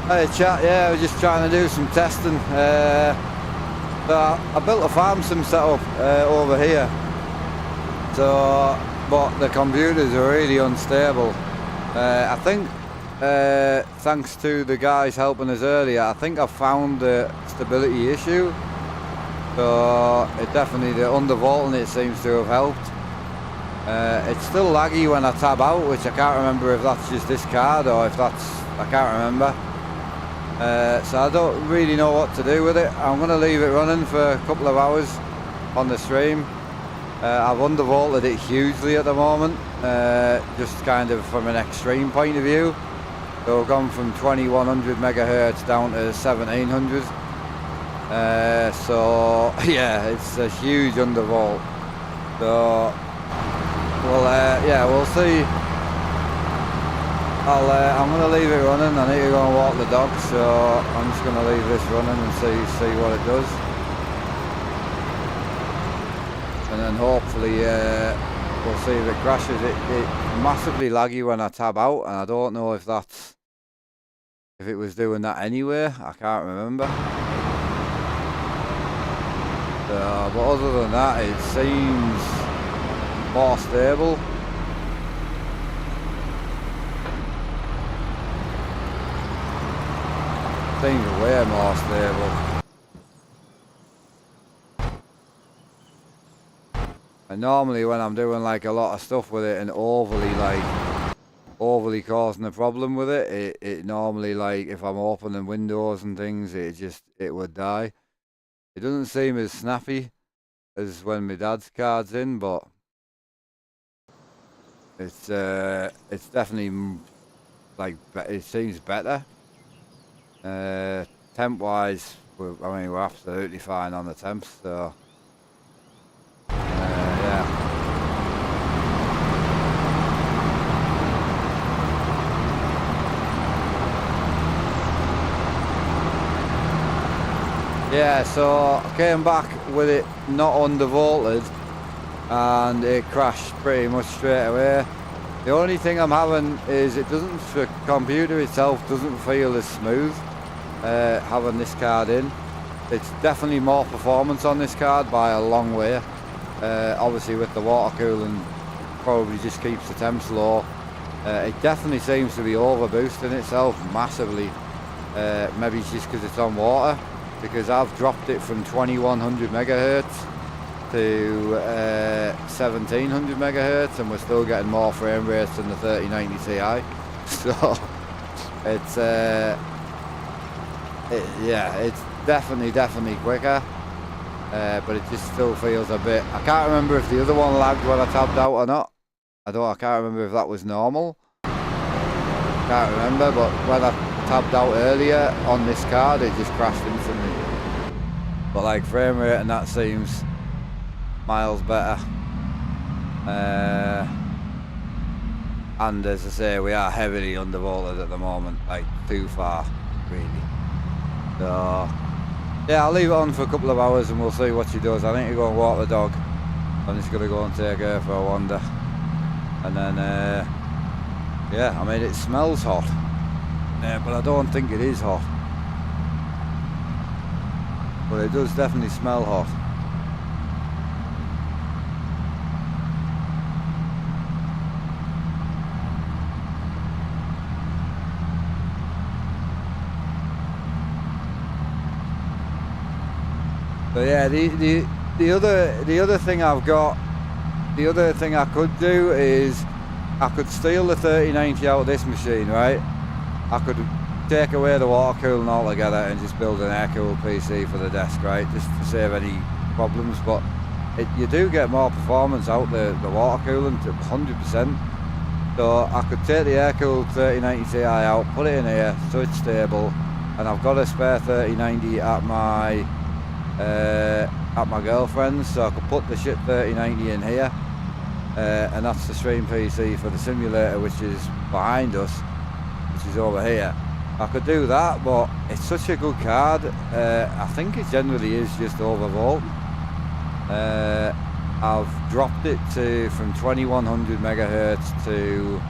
Hey chat, yeah, I was just trying to do some testing. So I built a farm sim setup over here. So, but the computers are really unstable. I think, thanks to the guys helping us earlier, I think I found the stability issue. So it definitely, the undervolting it seems to have helped. It's still laggy when I tab out, which I can't remember if that's just this card or if that's, I can't remember. So I don't really know what to do with it. I'm going to leave it running for a couple of hours on the stream. I've undervolted it hugely at the moment, just kind of from an extreme point of view. So I've gone from 2100 megahertz down to 1700. So yeah, it's a huge undervolt. So well, yeah, we'll see. I'm going to leave it running. I need to go and walk the dog, so I'm just going to leave this running and see what it does. And then hopefully we'll see if it crashes. It's massively laggy when I tab out, and I don't know if it was doing that anyway. I can't remember. But other than that, it seems more stable. Seems way more stable. And normally when I'm doing like a lot of stuff with it and overly causing a problem with it, it normally, like if I'm opening windows and things, it would die. It doesn't seem as snappy as when my dad's card's in, but it's definitely like, it seems better. Temp wise, we're absolutely fine on the temps, so yeah. Yeah, so I came back with it not undervolted and it crashed pretty much straight away. The only thing I'm having is the computer itself doesn't feel as smooth. Having this card in, it's definitely more performance on this card by a long way. Obviously with the water cooling, probably just keeps the temps low. It definitely seems to be over boosting itself massively. Maybe it's just because it's on water, because I've dropped it from 2100 megahertz to 1700 megahertz, and we're still getting more frame rates than the 3090 Ti. So it's yeah, it's definitely quicker, but it just still feels a bit. I can't remember if the other one lagged when I tabbed out or not. I can't remember if that was normal. Can't remember, but when I tabbed out earlier on this card, it just crashed instantly. But like frame rate and that seems miles better. And as I say, we are heavily undervolted at the moment, like too far, really. So yeah, I'll leave it on for a couple of hours and we'll see what she does. I need to go and walk the dog. I'm just gonna go and take her for a wander, and then yeah, I mean it smells hot, but I don't think it is hot. But it does definitely smell hot. So yeah, the other thing I've got, the other thing I could do is I could steal the 3090 out of this machine, right? I could take away the water cooling altogether and just build an air-cooled PC for the desk, right? Just to save any problems, but you do get more performance out the water cooling to 100%. So I could take the air-cooled 3090 Ti out, put it in here, so it's stable, and I've got a spare 3090 at my girlfriend's, so I could put the shit 3090 in here, and that's the stream PC for the simulator, which is behind us, which is over here. I could do that, but it's such a good card. I think it generally is just overvolt. I've dropped it from 2100 megahertz to,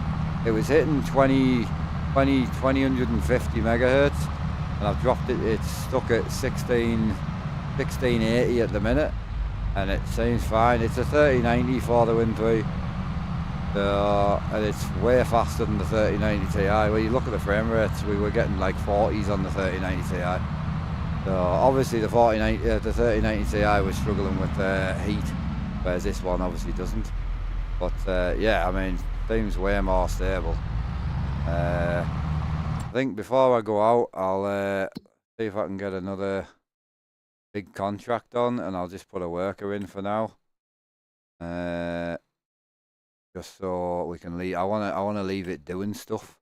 it was hitting 2050 megahertz, and I've dropped it, it's stuck at 1680 at the minute, and it seems fine. It's a 3090 for the Win 3, and it's way faster than the 3090 Ti. When you look at the frame rates, we were getting like 40s on the 3090 Ti. So obviously the 3090 Ti was struggling with heat, whereas this one obviously doesn't. But yeah, I mean, seems way more stable. I think before I go out, I'll see if I can get another big contract on, and I'll just put a worker in for now, just so we can leave. I want to leave it doing stuff,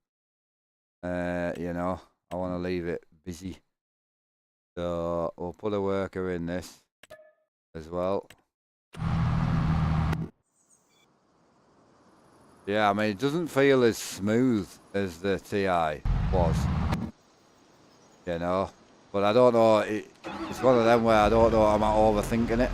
you know, I want to leave it busy, so we'll put a worker in this as well. Yeah, I mean, it doesn't feel as smooth as the Ti was, you know. But I don't know, it's one of them where I don't know, am I overthinking it?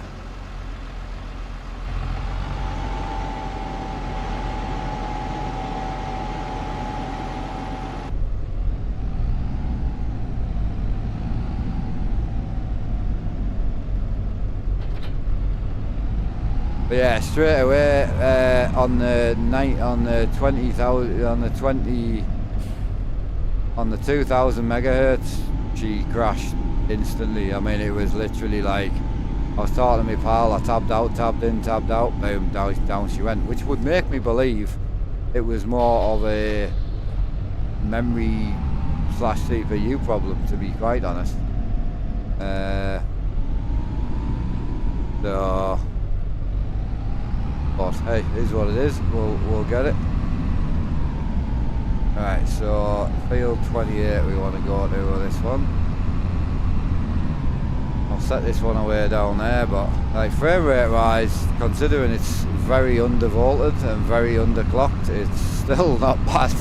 But yeah, straight away on the 2000 megahertz, she crashed instantly. I mean, it was literally like, I was talking to my pal, I tabbed out, tabbed in, tabbed out, boom, down she went, which would make me believe it was more of a memory / CPU problem, to be quite honest. So, but hey, it is what it is. We'll get it. Right, so field 28 we want to go to with this one. I'll set this one away down there, but like frame rate wise, considering it's very undervolted and very underclocked, it's still not bad.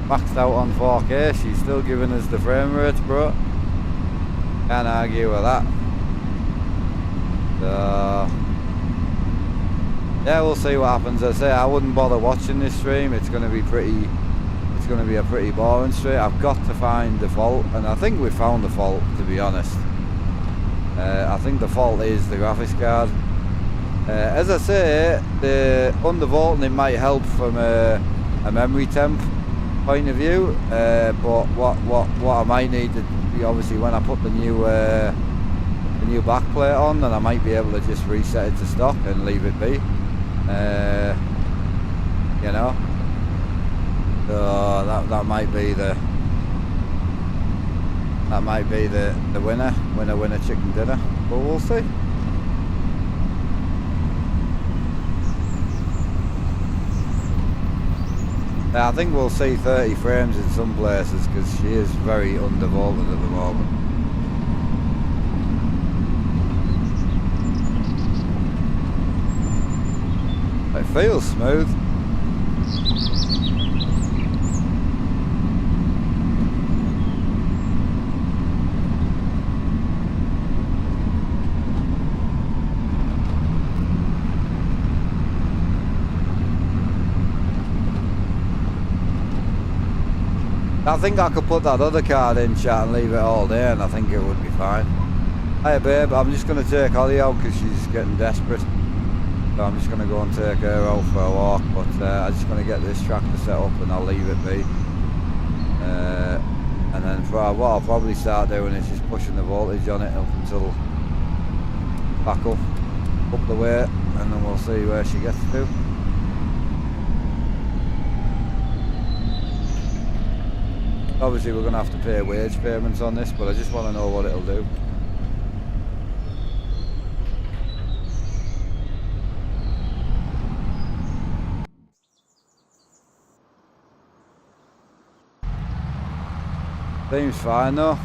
Maxed out on 4K, she's still giving us the frame rates, bro. Can't argue with that. So yeah, we'll see what happens. I say I wouldn't bother watching this stream. It's going to be a pretty boring stream. I've got to find the fault, and I think we found the fault, to be honest. I think the fault is the graphics card. As I say, the undervolting, it might help from a memory temp point of view, but what I might need to, obviously when I put the new new backplate on, then I might be able to just reset it to stock and leave it be. You know, so that might be the winner chicken dinner, but we'll see. I think we'll see 30 frames in some places because she is very undervolted at the moment. It feels smooth. I think I could put that other card in, chat, and leave it all there, and I think it would be fine. Hey babe, I'm just going to take Holly out because she's getting desperate. So I'm just going to go and take her out for a walk, but I'm just going to get this tractor set up and I'll leave it be. And then what I'll probably start doing is just pushing the voltage on it up until back up the way, and then we'll see where she gets to. Obviously we're going to have to pay wage payments on this, but I just want to know what it'll do. Seems fine though.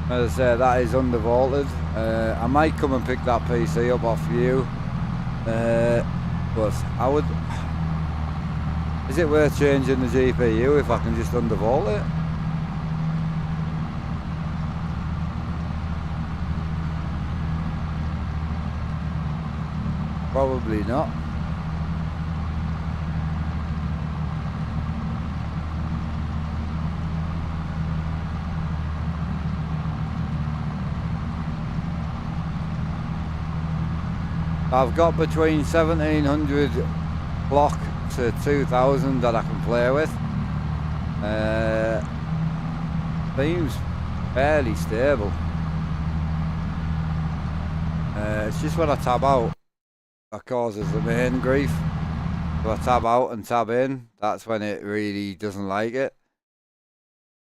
As I say, that is undervolted. I might come and pick that PC up off you, but I would... Is it worth changing the GPU if I can just undervolt it? Probably not. I've got between 1700 clock to 2000 that I can play with. Seems fairly stable. It's just when I tab out that causes the main grief. If I tab out and tab in, that's when it really doesn't like it.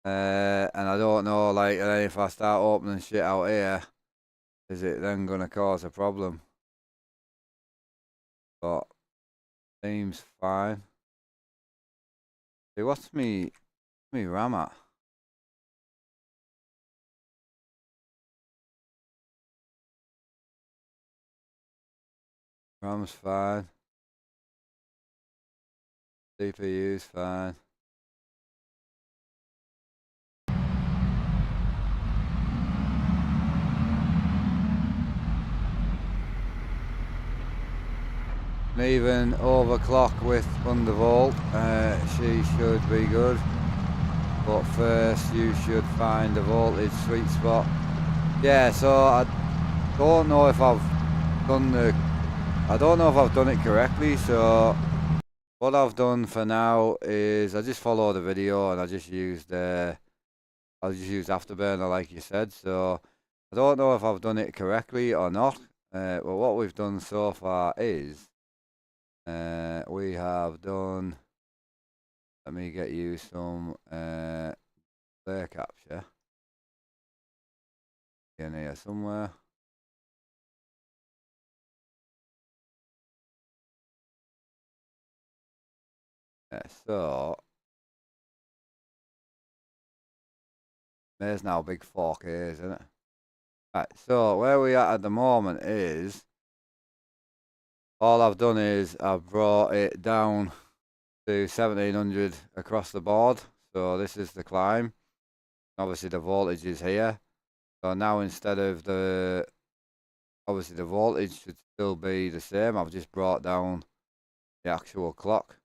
And I don't know, like, if I start opening shit out here, is it then gonna cause a problem? But seems fine. See, what's me RAM at? RAM's fine. CPU's fine. And even overclock with undervolt, she should be good. But first you should find the voltage sweet spot. Yeah, so I don't know if I've done it correctly, so what I've done for now is I just followed the video and I just used Afterburner like you said, so I don't know if I've done it correctly or not. Well, what we've done so far is we have done, let me get you some player capture in here somewhere. Yeah, so there's now big 4K, isn't it? Right, so where we are at the moment is all I've done is I've brought it down to 1700 across the board. So this is the climb. Obviously the voltage is here. So now instead of obviously the voltage should still be the same. I've just brought down the actual clock,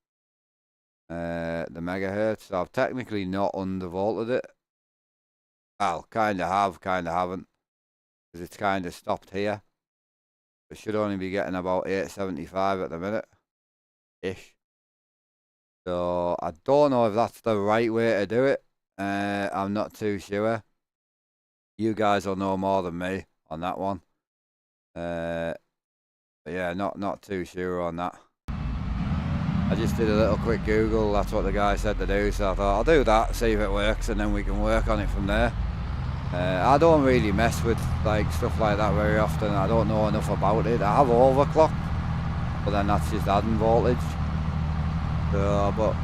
the megahertz. So I've technically not undervolted it. Well, kind of have, kind of haven't, because it's kind of stopped here. It should only be getting about 875 at the minute, ish. So I don't know if that's the right way to do it. I'm not too sure. You guys will know more than me on that one. But yeah, not too sure on that. I just did a little quick Google, that's what the guy said to do, so I thought I'll do that, see if it works, and then we can work on it from there. I don't really mess with like stuff like that very often. I don't know enough about it. I have overclock, but then that's just adding voltage. So, but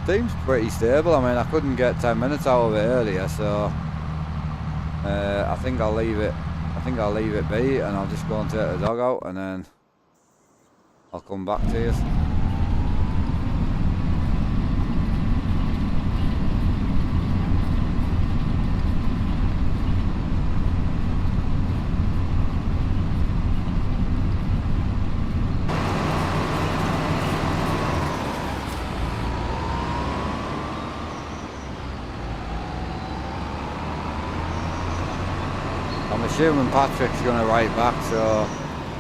seems pretty stable. I mean, I couldn't get 10 minutes out of it earlier, so I think I'll leave it. I think I'll leave it be, and I'll just go and take the dog out, and then I'll come back to you. I'm assuming Patrick's going to write back, so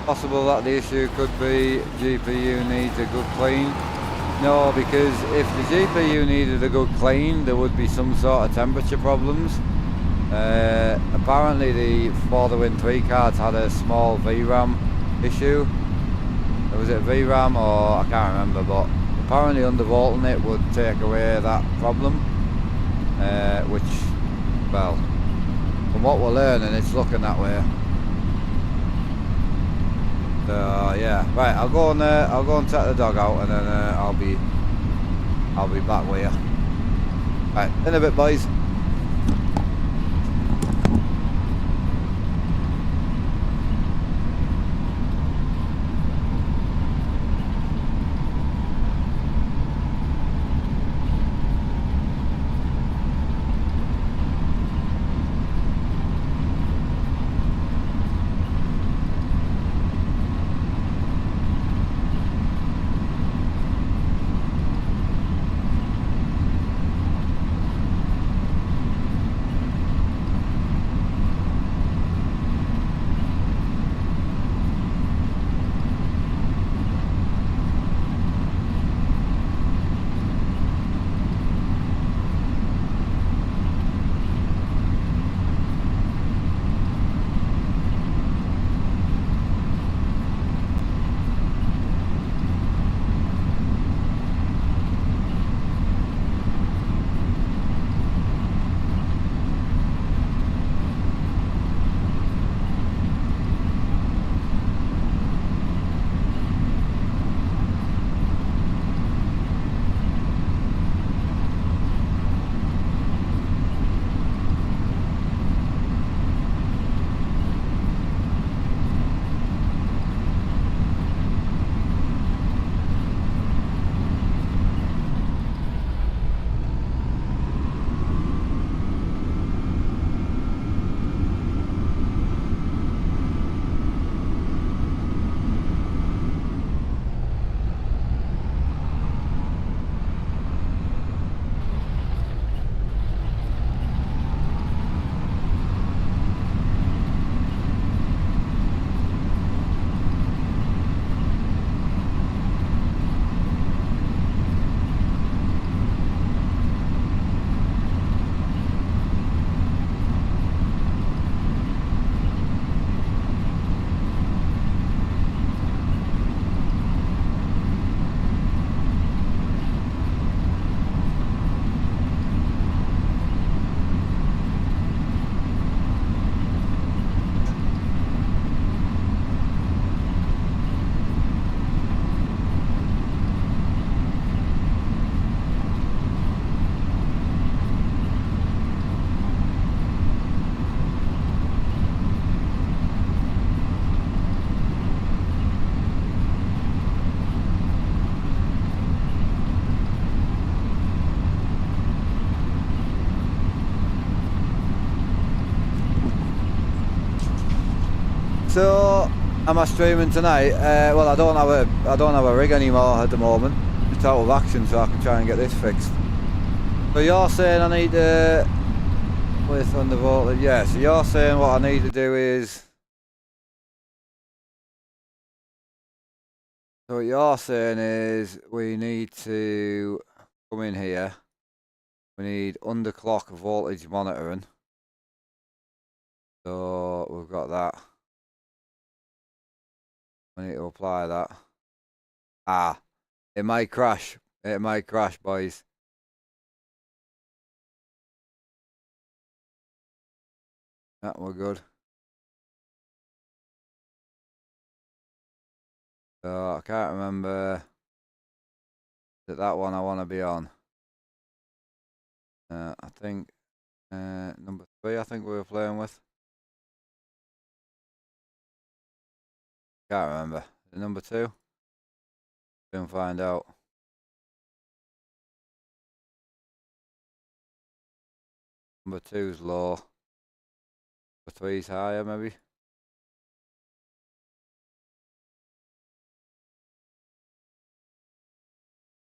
possible that the issue could be GPU needs a good clean. No, because if the GPU needed a good clean, there would be some sort of temperature problems. Apparently the For the Win 3 cards had a small VRAM issue. Was it VRAM or I can't remember, but apparently undervolting it would take away that problem. Which, well, from what we're learning, it's looking that way. So yeah, right. I'll go and take the dog out, and then I'll be back with you. Right, in a bit, boys. So, am I streaming tonight? Well, I don't have a rig anymore at the moment. It's out of action, so I can try and get this fixed. So you're saying I need to with undervolted? Yeah. So you're saying what I need to do is. So what you're saying is we need to come in here. We need underclock voltage monitoring. So we've got that. We need to apply that. Ah, it might crash. It might crash, boys. That we're good. So I can't remember that one I want to be on. I think number 3. I think we were playing with. Can't remember. Is it number 2? Soon find out. Number 2's low. Number 3's higher, maybe.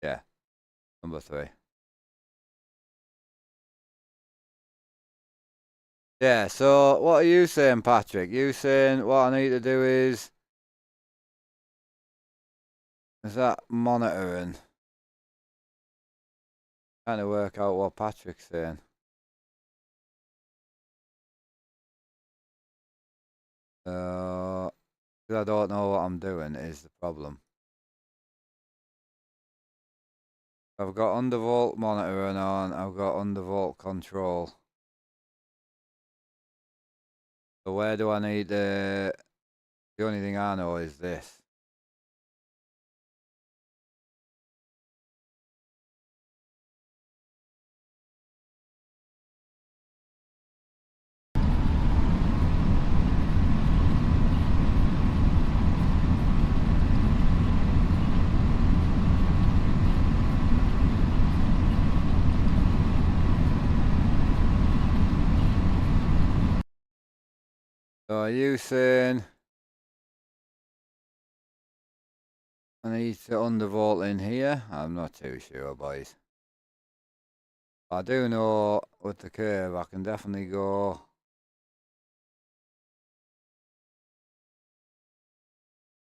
Yeah, number 3. Yeah, so what are you saying, Patrick? You saying what I need to do is that monitoring? Trying to work out what Patrick's saying. Because I don't know what I'm doing is the problem. I've got undervolt monitoring on, I've got undervolt control. So where do I need the only thing I know is this. So are you saying I need to undervolt in here? I'm not too sure, boys. I do know with the curve I can definitely go.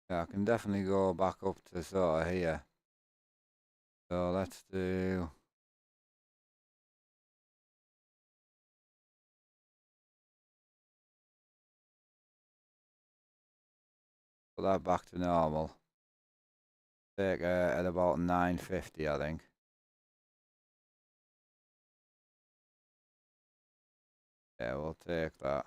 Yeah, I can definitely go back up to sort of here. So let's do. Put that back to normal. Take at about 950, I think. Yeah, we'll take that.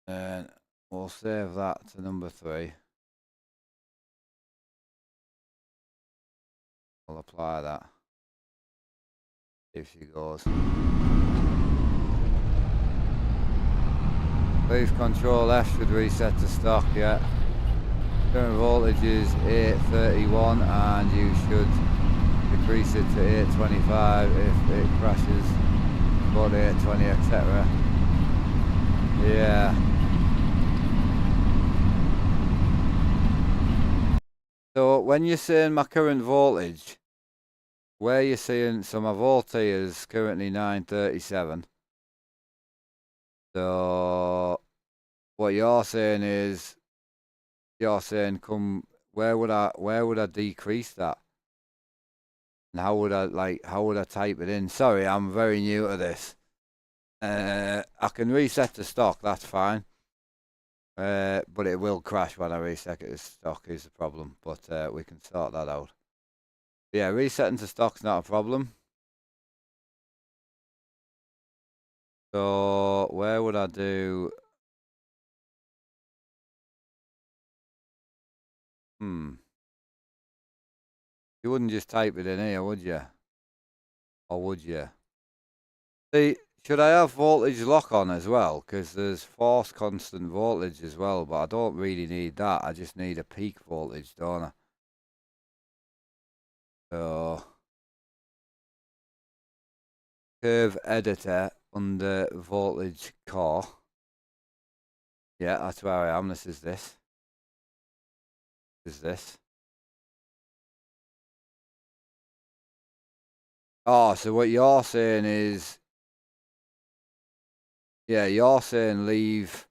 And we'll save that to number 3. We'll apply that. If she goes. Please Control F should reset to stock, yeah. Current voltage is 831 and you should decrease it to 825 if it crashes, go to 820, etc. Yeah. So when you're saying my current voltage, where you're seeing, so my volt is currently 937. So what you're saying is, you're saying where would I decrease that? And how would I type it in? Sorry, I'm very new to this. I can reset to stock, that's fine. But it will crash when I reset it to stock is the problem. But we can sort that out. Yeah, resetting to stock's not a problem. So where would I do? You wouldn't just type it in here, would you? Or would you? See, should I have voltage lock on as well? Because there's force constant voltage as well, but I don't really need that. I just need a peak voltage, don't I? So curve editor under voltage core. Yeah, that's where I am. This is this. This is this. Oh, so what you're saying is, yeah, you're saying leave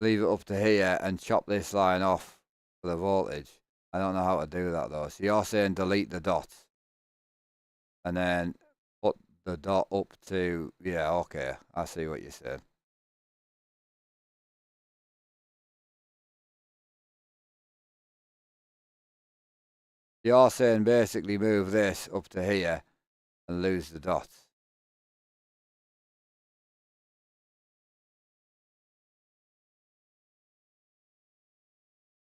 it up to here and chop this line off for the voltage. I don't know how to do that though. So you're saying delete the dots and then put the dot up to, yeah, okay. I see what you're saying. You're saying basically move this up to here and lose the dots.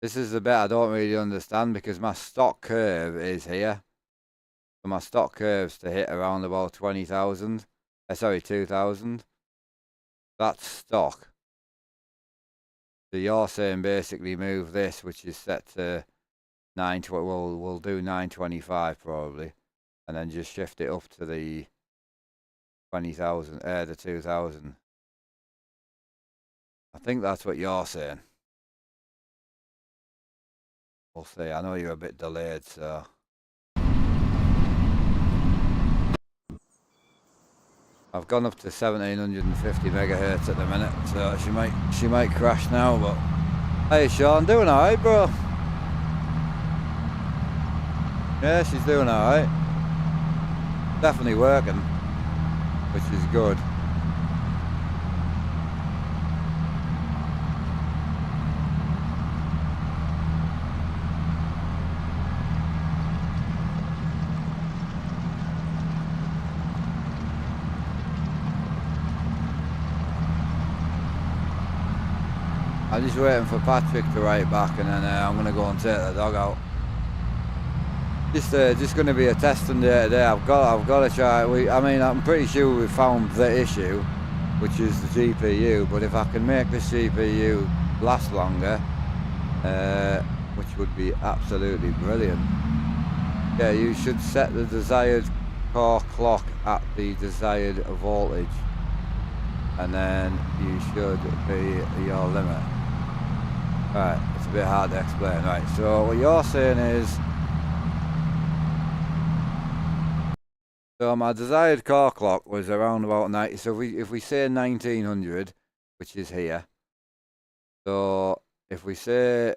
This is the bit I don't really understand because my stock curve is here. So my stock curve's to hit around about 20,000. Sorry, 2,000. That's stock. So you're saying basically move this, which is set to 920. Well, we'll do 925 probably, and then just shift it up to the 20,000, the 2,000. I think that's what you're saying. We'll see. I know you're a bit delayed, so. I've gone up to 1750 megahertz at the minute, so she might crash now, but hey Sean, doing alright, bro. Yeah, she's doing alright. Definitely working, which is good. I'm just waiting for Patrick to write back, and then I'm gonna go and take the dog out. Just gonna be a testing day today. I've got to try. I mean, I'm pretty sure we found the issue, which is the GPU. But if I can make this GPU last longer, which would be absolutely brilliant. Yeah, you should set the desired core clock at the desired voltage, and then you should be your limit. Right, it's a bit hard to explain. Right, so what you're saying is, so my desired core clock was around about 90. So if we say 1900, which is here. So if we say,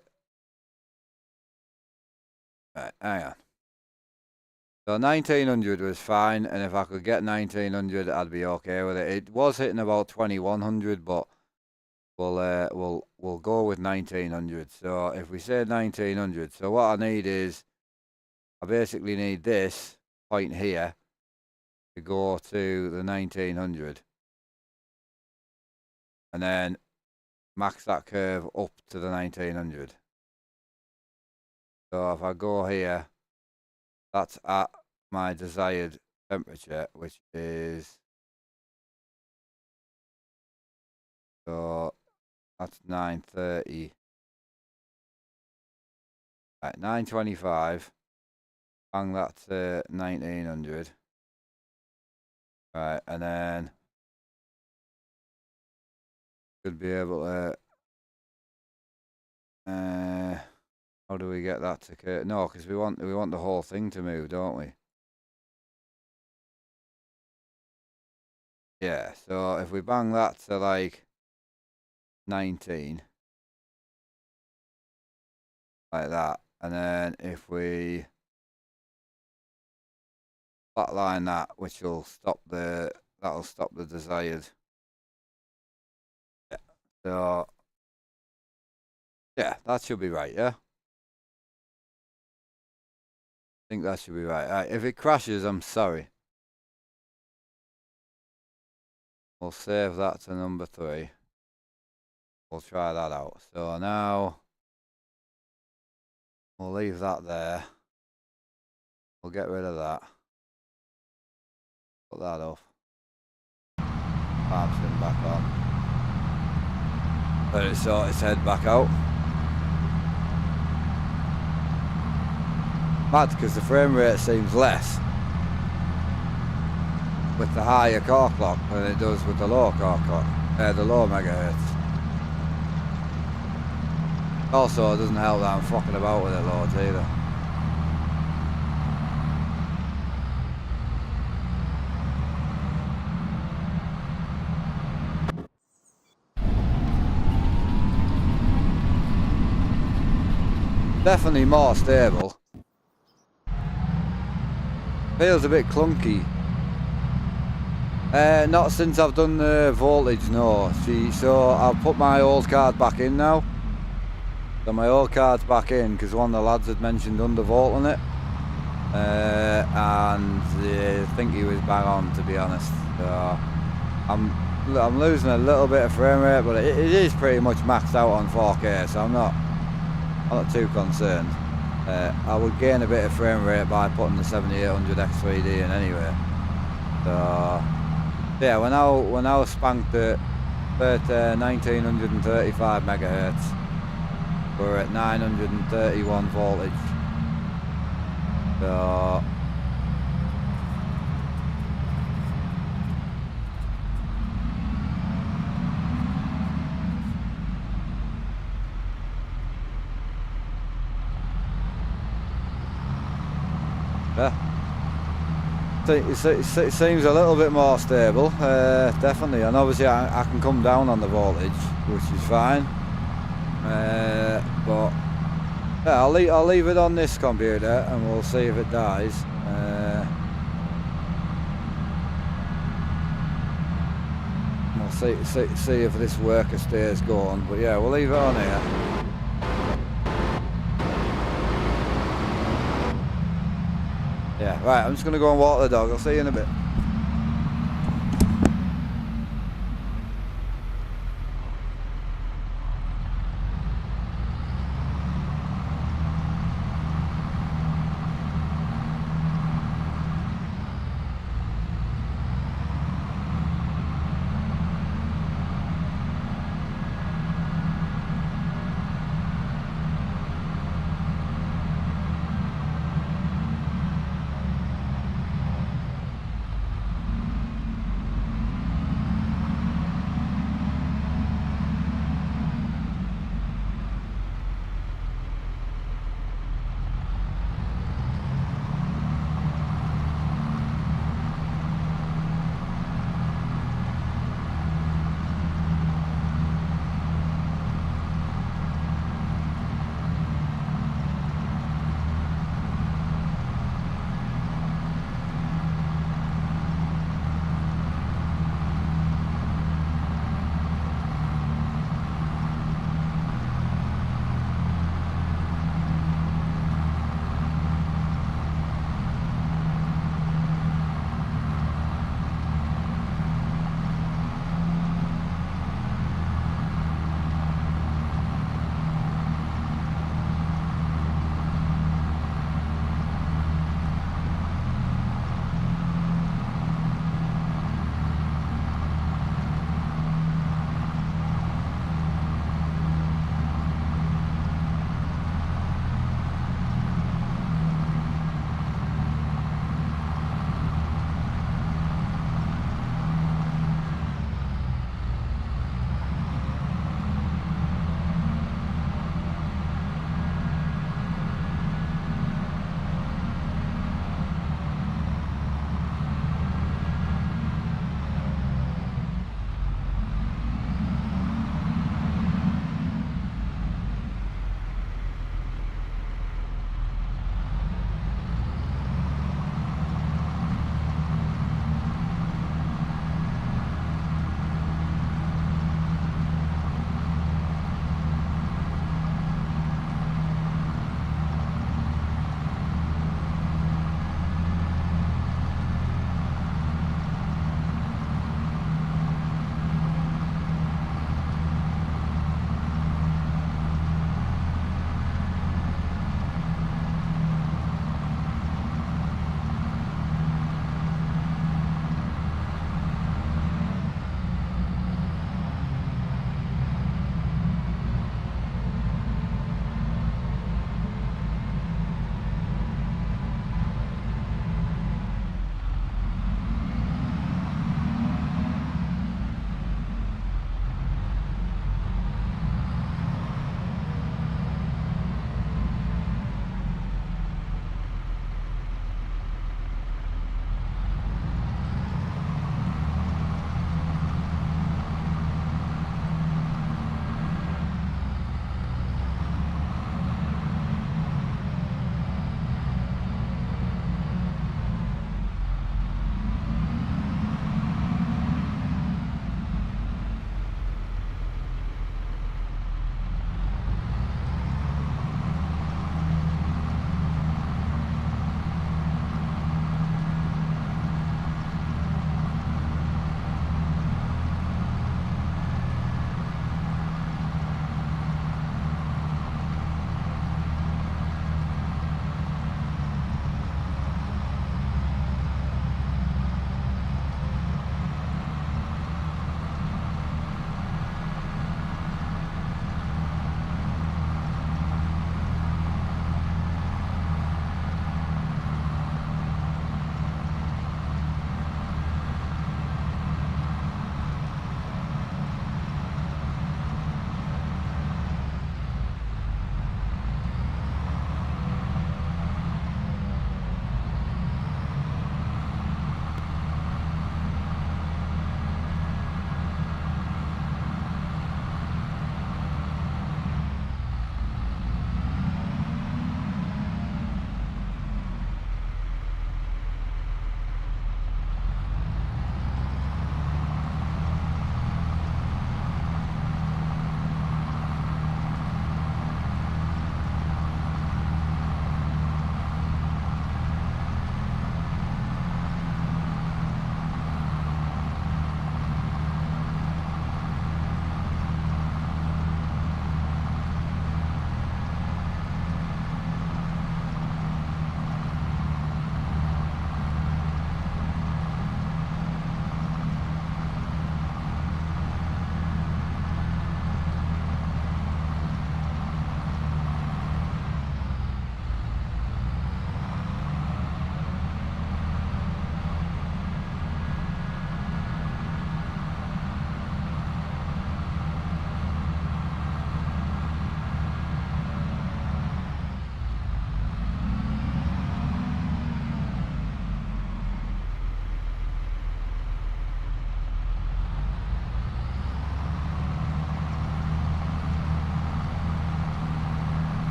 right, hang on. So 1900 was fine, and if I could get 1900, I'd be okay with it. It was hitting about 2100, but we'll go with 1900. So if we say 1900, so what I need is, I basically need this point here to go to the 1900, and then max that curve up to the 1900. So if I go here, that's at my desired temperature, which is, so that's 930. Right, 925. Bang that to 1900. Right, and then should be able to. How do we get that to? No, because we want the whole thing to move, don't we? Yeah. So if we bang that to like 19, like that, and then if we flatline that, which will stop that'll stop the desired. Yeah. So yeah, that should be right. Yeah. I think that should be right. Right, if it crashes, I'm sorry. We'll save that to number 3. We'll try that out. So now we'll leave that there. We'll get rid of that. Put that off. Calmsden back on. Let it sort its head back out. Mad, because the frame rate seems less with the higher core clock than it does with the low core clock, the low megahertz. Also, it doesn't help that I'm fucking about with it loads either. definitely more stable. Feels a bit clunky. Not since I've done the voltage, no. See, so I've put my old card back in now. So my old card's back in because one of the lads had mentioned undervolting it. And I think he was bang on, to be honest. So I'm losing a little bit of frame rate, but it is pretty much maxed out on 4K, so I'm not too concerned. I would gain a bit of frame rate by putting the 7800 X3D in anyway. So yeah, when I was spanked at 1935 megahertz, we're at 931 voltage. So yeah, it seems a little bit more stable, definitely, and obviously I can come down on the voltage, which is fine. But yeah, I'll leave it on this computer and we'll see if it dies. We'll see if this worker stays going. But yeah, we'll leave it on here. Yeah, right, I'm just going to go and walk the dog. I'll see you in a bit.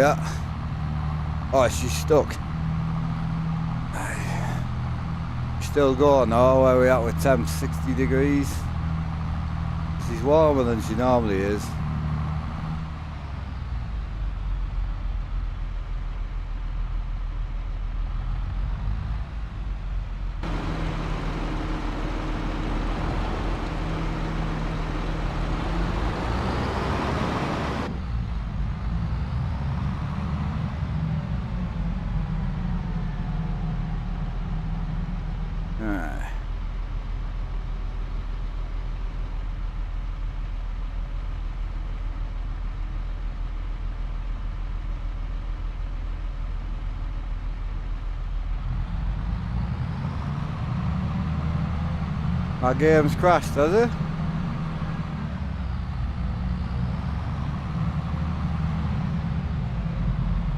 at? Oh, she's stuck. Still going. Oh, where are we at with temp? 60 degrees. She's warmer than she normally is. My game's crashed, has it?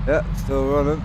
Yeah, still running.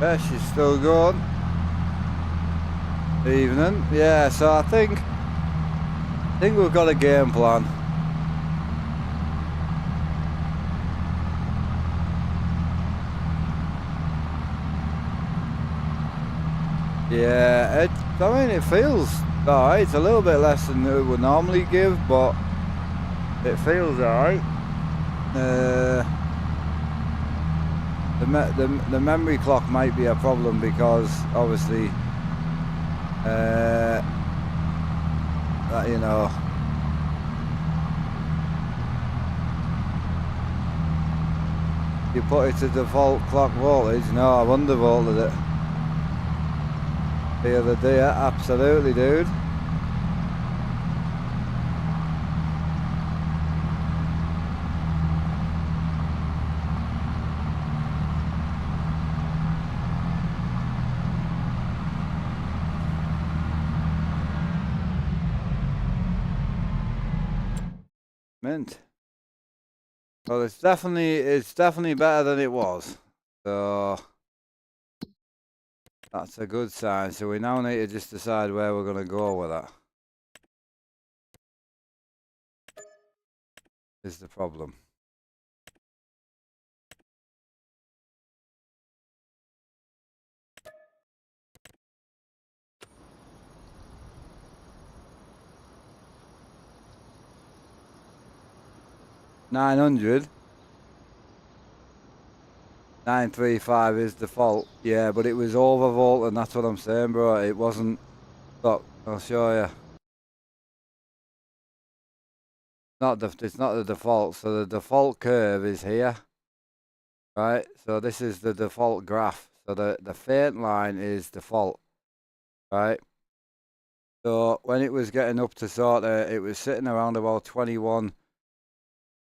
Yeah, she's still going. Evening. Yeah, so I think we've got a game plan. Yeah, I mean, it feels alright. It's a little bit less than it would normally give, but it feels alright. The memory clock might be a problem because obviously that, you know, you put it to default clock voltage. No, I've undervolted it the other day. Absolutely, dude. Mint. Well, it's definitely better than it was. So that's a good sign. So we now need to just decide where we're going to go with that. Is the problem. $900. 935 is default. Yeah, but it was overvolt, and that's what I'm saying, bro. It wasn't. Look, I'll show you. It's not the default. So the default curve is here, right? So this is the default graph. So the faint line is default, right? So when it was getting up to sort of, it was sitting around about 21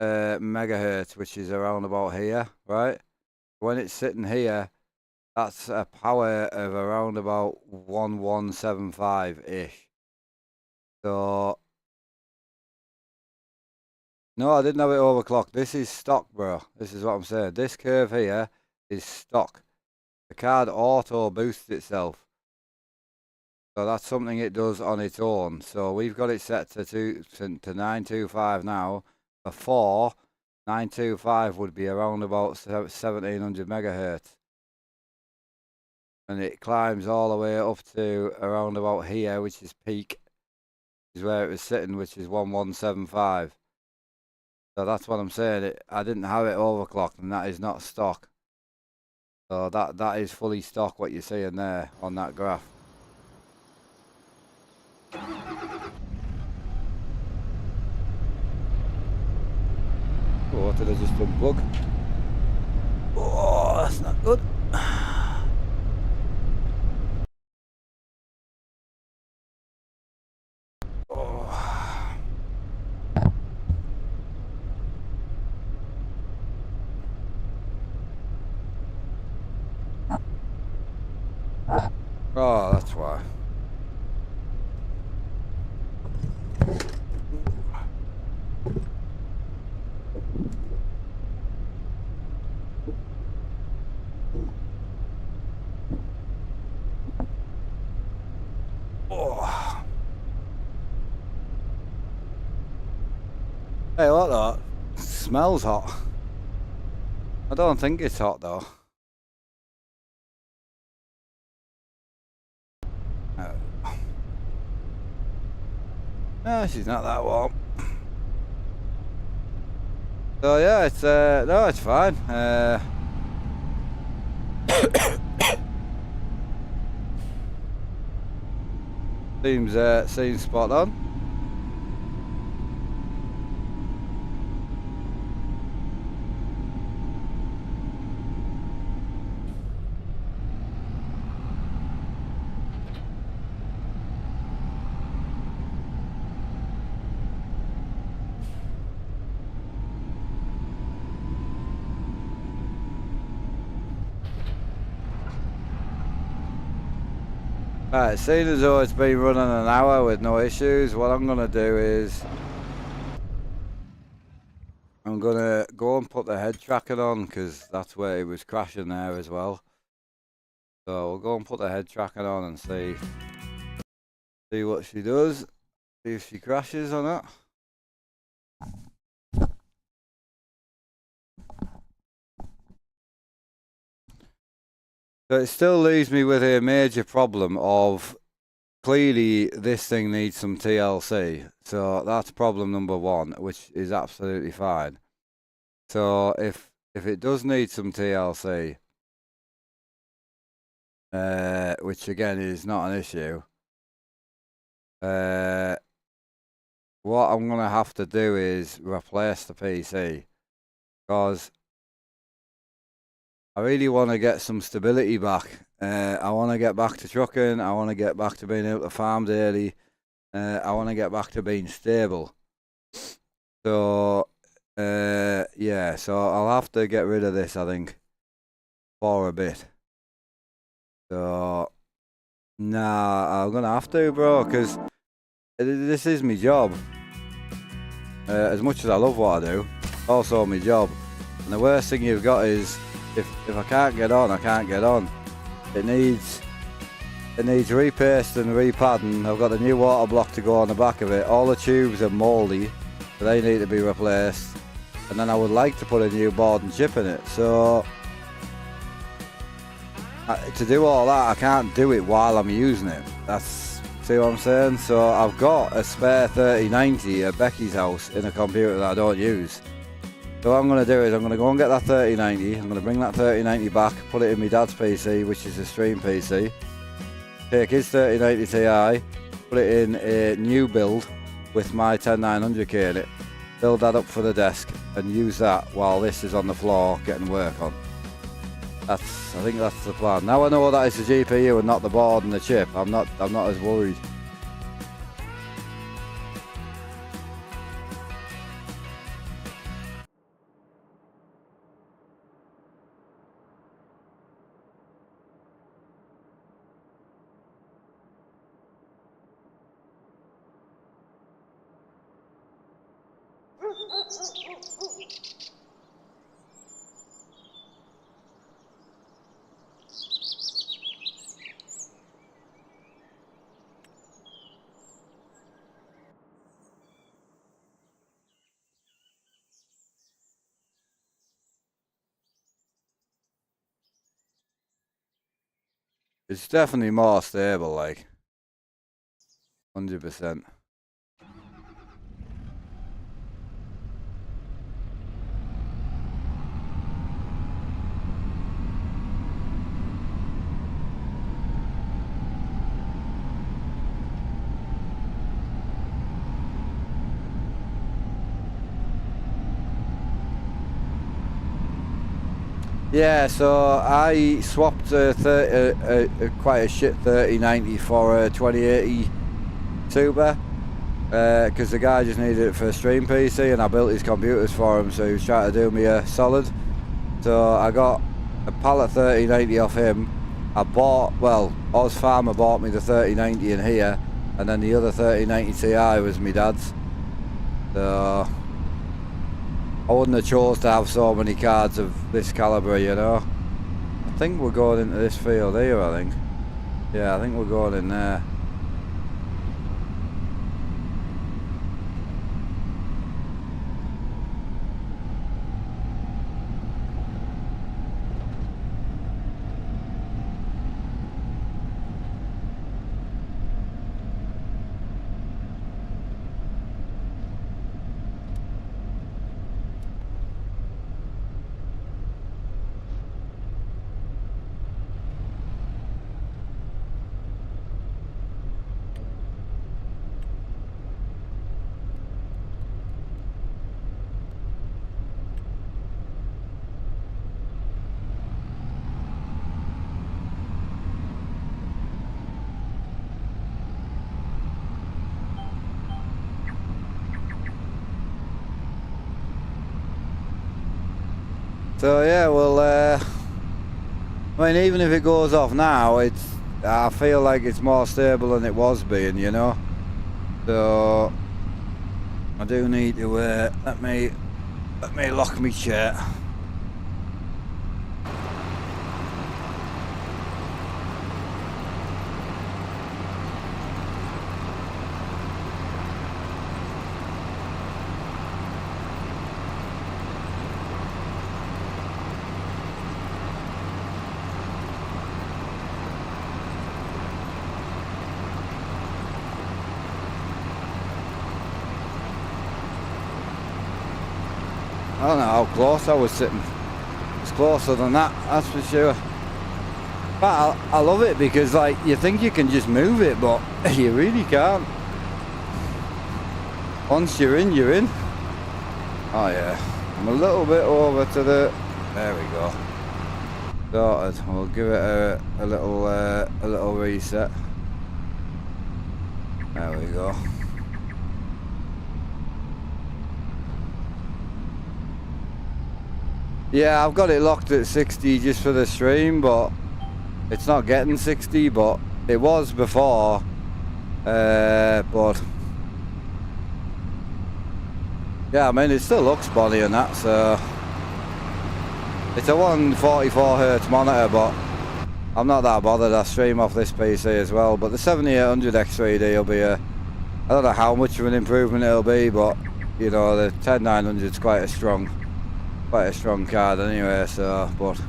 megahertz, which is around about here, right? When it's sitting here, that's a power of around about 1175-ish. So, no, I didn't have it overclocked. This is stock, bro. This is what I'm saying. This curve here is stock. The card auto boosts itself. So that's something it does on its own. So we've got it set to 925 now. Before, 925 would be around about 1700 megahertz. And it climbs all the way up to around about here, which is peak, is where it was sitting, which is 1175. So that's what I'm saying. I didn't have it overclocked, and that is not stock. So that is fully stock, what you're seeing there on that graph. Oh, what did I just unplug? Oh, that's not good. Oh, that's why. Oh. Hey, what that? It smells hot. I don't think it's hot though. No, she's not that warm. So yeah, it's no, it's fine. Seems spot on. Right, seeing as though it's been running an hour with no issues, what I'm gonna do is I'm gonna go and put the head tracking on, because that's where it was crashing there as well. So we'll go and put the head tracking on and see what she does, see if she crashes or not. So it still leaves me with a major problem of clearly this thing needs some TLC. So that's problem number one, which is absolutely fine. So if it does need some TLC, which again is not an issue, what I'm gonna have to do is replace the PC, because I really want to get some stability back. I want to get back to trucking. I want to get back to being able to farm daily. I want to get back to being stable. So, yeah, so I'll have to get rid of this, I think, for a bit. So, nah, I'm going to have to, bro, because this is my job. As much as I love what I do, also my job. And the worst thing you've got is, if I can't get on, I can't get on. It needs repaste and repadding. I've got a new water block to go on the back of it. All the tubes are mouldy, so they need to be replaced. And then I would like to put a new board and chip in it. So to do all that, I can't do it while I'm using it. See what I'm saying? So I've got a spare 3090 at Becky's house in a computer that I don't use. So what I'm going to do is I'm going to go and get that 3090, I'm going to bring that 3090 back, put it in my dad's PC, which is a stream PC, take his 3090 Ti, put it in a new build with my 10900K in it, build that up for the desk and use that while this is on the floor getting work on. I think that's the plan. Now I know that it's the GPU and not the board and the chip, I'm not as worried. It's definitely more stable, like 100%. Yeah, so I swapped quite a shit 3090 for a 2080 Super, because the guy just needed it for a stream PC and I built his computers for him, so he was trying to do me a solid. So I got a pallet 3090 off him, I bought, well, Oz Farmer bought me the 3090 in here, and then the other 3090 Ti was my dad's. So I wouldn't have chose to have so many cards of this calibre, you know. I think we're going into this field here, I think. Yeah, I think we're going in there. So yeah, well, I mean, even if it goes off now, I feel like it's more stable than it was being, you know. So I do need to let me lock my chair. I don't know how close I was sitting. It's closer than that, that's for sure. But I love it because, like, you think you can just move it, but you really can't. Once you're in, you're in. Oh yeah, I'm a little bit over to the. There we go. Sorted. We'll give it a little reset. There we go. Yeah, I've got it locked at 60 just for the stream, but it's not getting 60, but it was before. But yeah, I mean, it still looks bonny and that, so it's a 144Hz monitor, but I'm not that bothered. I stream off this PC as well, but the 7800 X3D will be I don't know how much of an improvement it'll be, but you know, the 10900 is quite a strong card anyway, so, but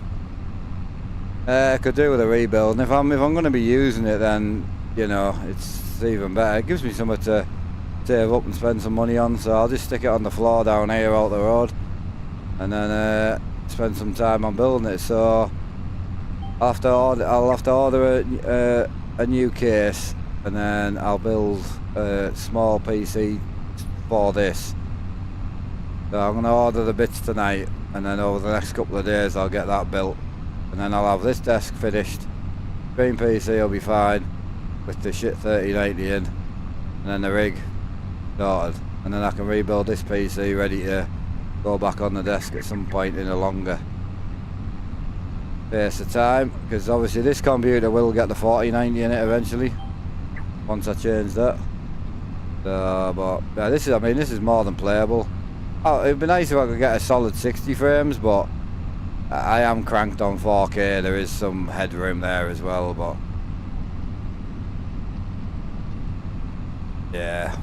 I could do with a rebuild, and if I'm going to be using it, then, you know, it's even better. It gives me something to save up and spend some money on, so I'll just stick it on the floor down here out the road, and then spend some time on building it. So I'll have to order a new case, and then I'll build a small PC for this. So I'm going to order the bits tonight, and then over the next couple of days I'll get that built, and then I'll have this desk finished. Green PC will be fine with the shit 3090 in, and then the rig sorted, and then I can rebuild this PC ready to go back on the desk at some point in a longer space of time, because obviously this computer will get the 4090 in it eventually once I change that. So, but yeah, this is more than playable. Oh, it'd be nice if I could get a solid 60 frames, but I am cranked on 4K. There is some headroom there as well, but yeah.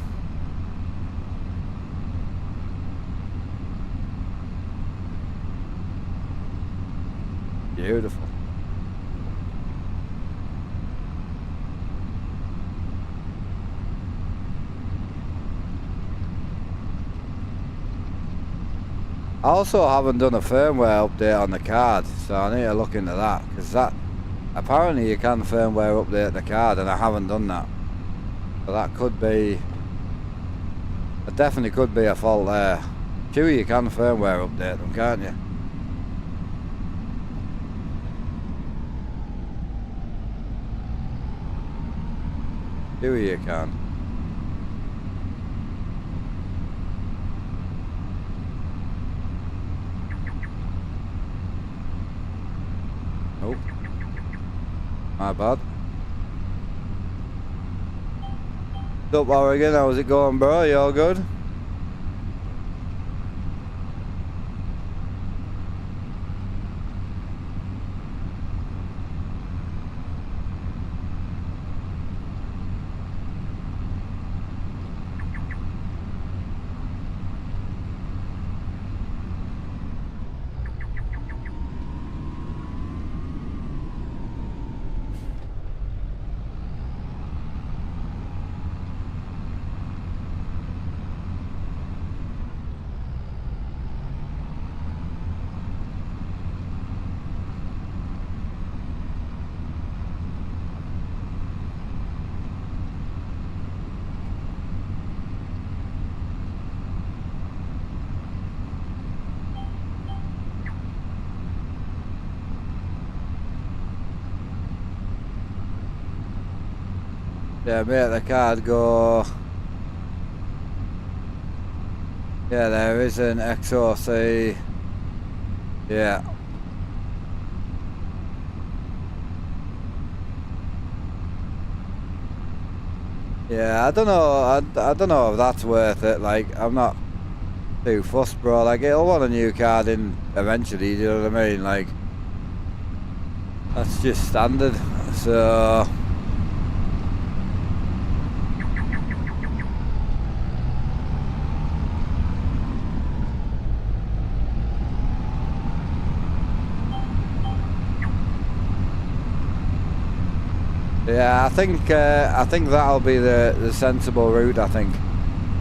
Beautiful. I also haven't done a firmware update on the card, so I need to look into that, because that apparently you can firmware update the card, and I haven't done that. So that could be, it definitely could be a fault there. Sure, you can firmware update them, can't you? Sure you can. Nope. My bad. What's up, Oregon? How's it going, bro? You all good? Yeah, make the card go. Yeah, there is an XOC. Yeah. Yeah, I don't know. I don't know if that's worth it. Like, I'm not too fussed, bro. Like, it'll want a new card in eventually. Do you know what I mean? Like, that's just standard. So. Yeah, I think that'll be the sensible route. I think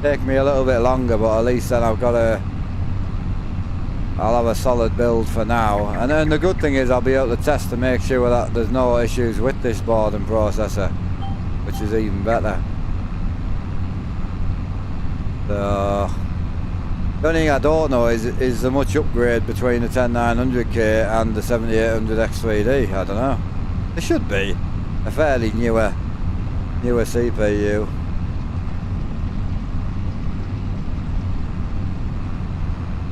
take me a little bit longer, but at least then I'll have a solid build for now. And then the good thing is I'll be able to test to make sure that there's no issues with this board and processor, which is even better. So the only thing I don't know is there much upgrade between the 10900K and the 7800 X3D. I don't know. There should be. A fairly newer CPU.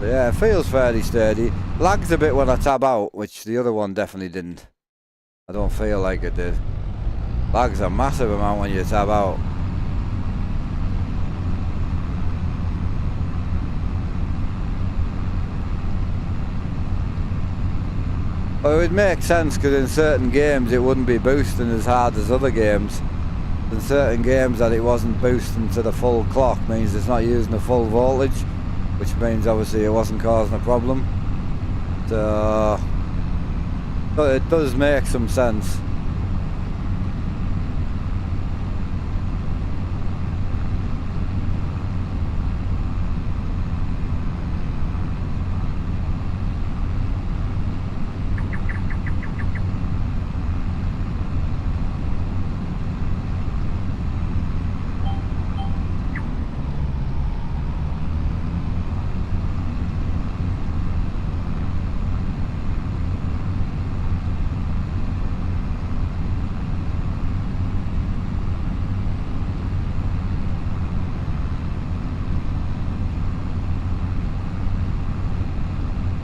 But yeah, it feels fairly sturdy. Lags a bit when I tab out, which the other one definitely didn't. I don't feel like it did. Lags a massive amount when you tab out. Well, it would make sense because in certain games it wouldn't be boosting as hard as other games. In certain games that it wasn't boosting to the full clock means it's not using the full voltage, which means obviously it wasn't causing a problem. So, but it does make some sense.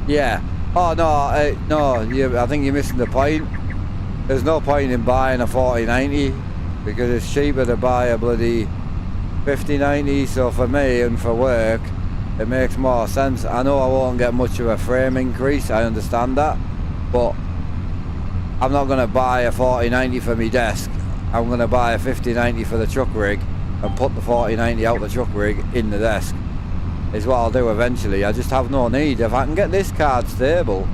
Yeah. Oh no, no. I think you're missing the point. There's no point in buying a 4090 because it's cheaper to buy a bloody 5090. So for me and for work, it makes more sense. I know I won't get much of a frame increase. I understand that, but I'm not gonna buy a 4090 for my desk. I'm gonna buy a 5090 for the truck rig and put the 4090 out the truck rig in the desk. Is what I'll do eventually. I just have no need. If I can get this card stable,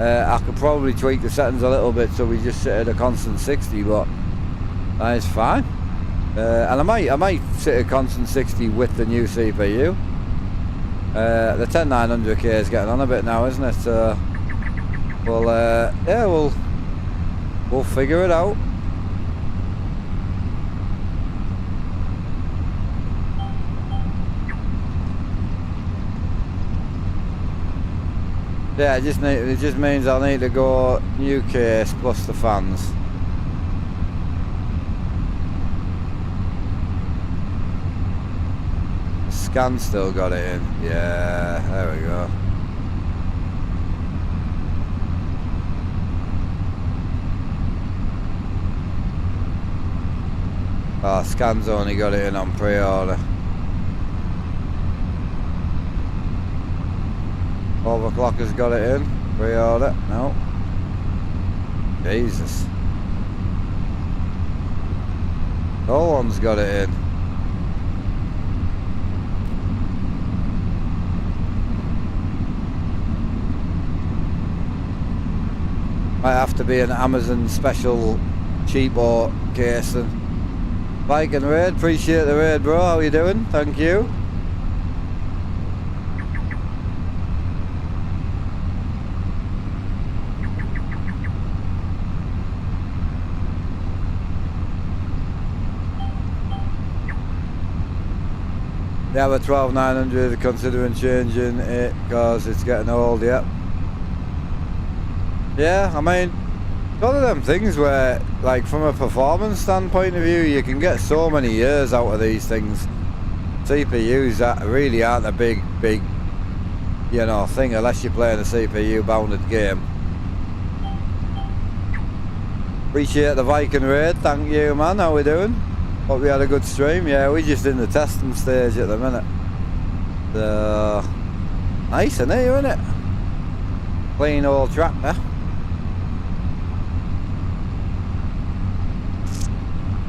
I could probably tweak the settings a little bit so we just sit at a constant 60, but that is fine. And I might sit at constant 60 with the new CPU. The 10900K is getting on a bit now, isn't it? So yeah, we'll figure it out. Yeah, it just means I'll need to go new case plus the fans. The scan still got it in. Yeah, there we go. Oh, Scan's only got it in on pre-order. Overclocker's got it in. Pre-order. No. Jesus. No one's got it in. Might have to be an Amazon special cheapo casing. Mike and Raid, appreciate the raid, bro. How you doing? Thank you. Yeah, but 12900 considering changing it because it's getting old, yep. Yeah, I mean, it's one of them things where, like, from a performance standpoint of view, you can get so many years out of these things. CPUs that really aren't a big, you know, thing unless you're playing a CPU bounded game. Appreciate the Viking raid, thank you, man. How we doing? Hope we had a good stream. Yeah, we're just in the testing stage at the minute. So, nice in here, isn't it? Clean old tractor.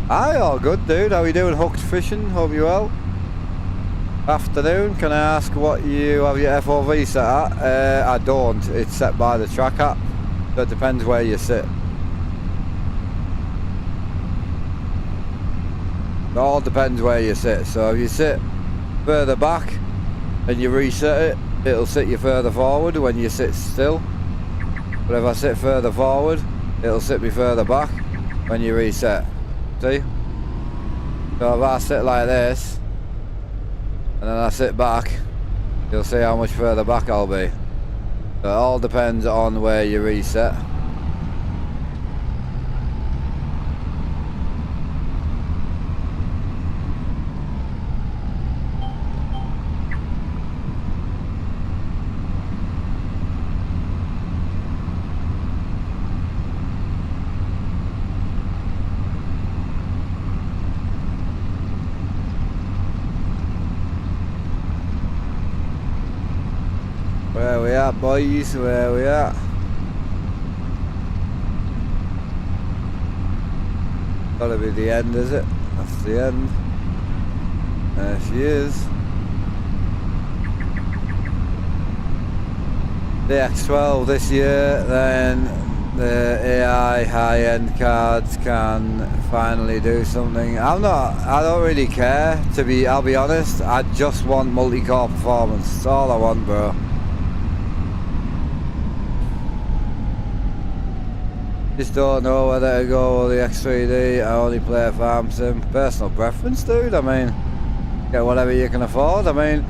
Hi, all good, dude. How you doing? Hooked fishing. Hope you well. Afternoon. Can I ask what you have your FOV set at? I don't. It's set by the track app. So it depends where you sit. It all depends where you sit. So if you sit further back and you reset it, it'll sit you further forward when you sit still. But if I sit further forward, it'll sit me further back when you reset. See? So if I sit like this and then I sit back, you'll see how much further back I'll be. So it all depends on where you reset. Where we at, boys? Where we at? Gotta be the end, is it? That's the end. There she is. The X12 this year, then the AI high-end cards can finally do something. I don't really care, I'll be honest. I just want multi-core performance. That's all I want, bro. Just don't know whether to go with the X3D. I only play a farm sim. Personal preference, dude. I mean, get whatever you can afford. I mean,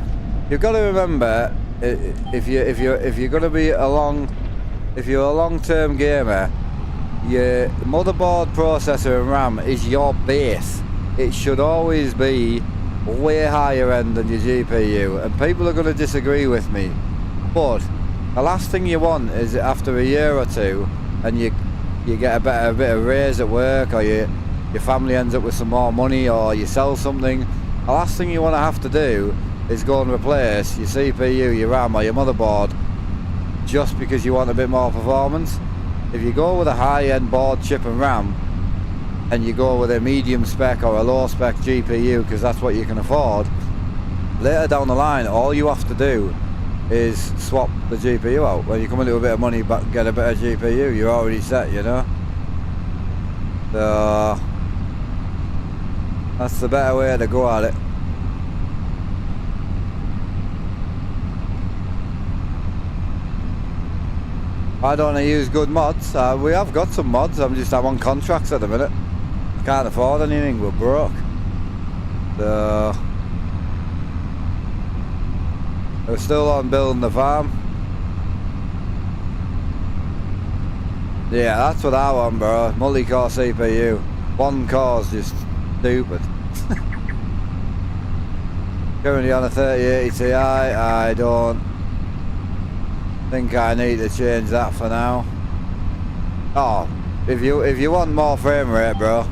you've got to remember, if you're going to be if you're a long-term gamer, your motherboard, processor, and RAM is your base. It should always be way higher end than your GPU. And people are going to disagree with me, but the last thing you want is after a year or two, and you get a bit of raise at work, or your family ends up with some more money, or you sell something. The last thing you want to have to do is go and replace your CPU, your RAM, or your motherboard just because you want a bit more performance. If you go with a high-end board, chip and RAM, and you go with a medium spec or a low spec GPU because that's what you can afford, later down the line all you have to do is swap the GPU out. When you come into a bit of money but get a better GPU, you're already set, you know. So that's the better way to go at it. I don't use good mods. We have got some mods. I'm on contracts at the minute. Can't afford anything. We're broke. So we're still on building the farm. Yeah, that's what I want, bro. Multi-core CPU. One core's just stupid. Currently on a 3080 Ti. I don't think I need to change that for now. Oh, if you want more frame rate, bro,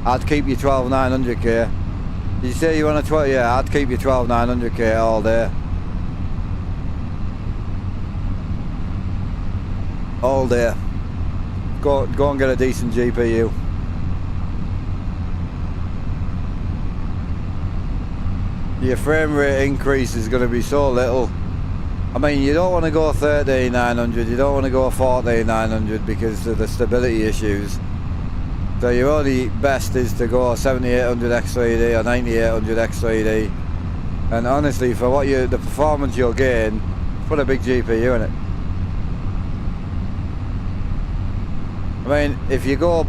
I'd keep your 12900K. Did you say you want a 20? Yeah, I'd keep your 12900K all day. All day. Go and get a decent GPU. Your frame rate increase is going to be so little. I mean, you don't want to go 13900, you don't want to go 14900 because of the stability issues. So your only best is to go 7800 X3D or 9800 X3D. And honestly, for what the performance you'll gain, put a big GPU in it. I mean, if you go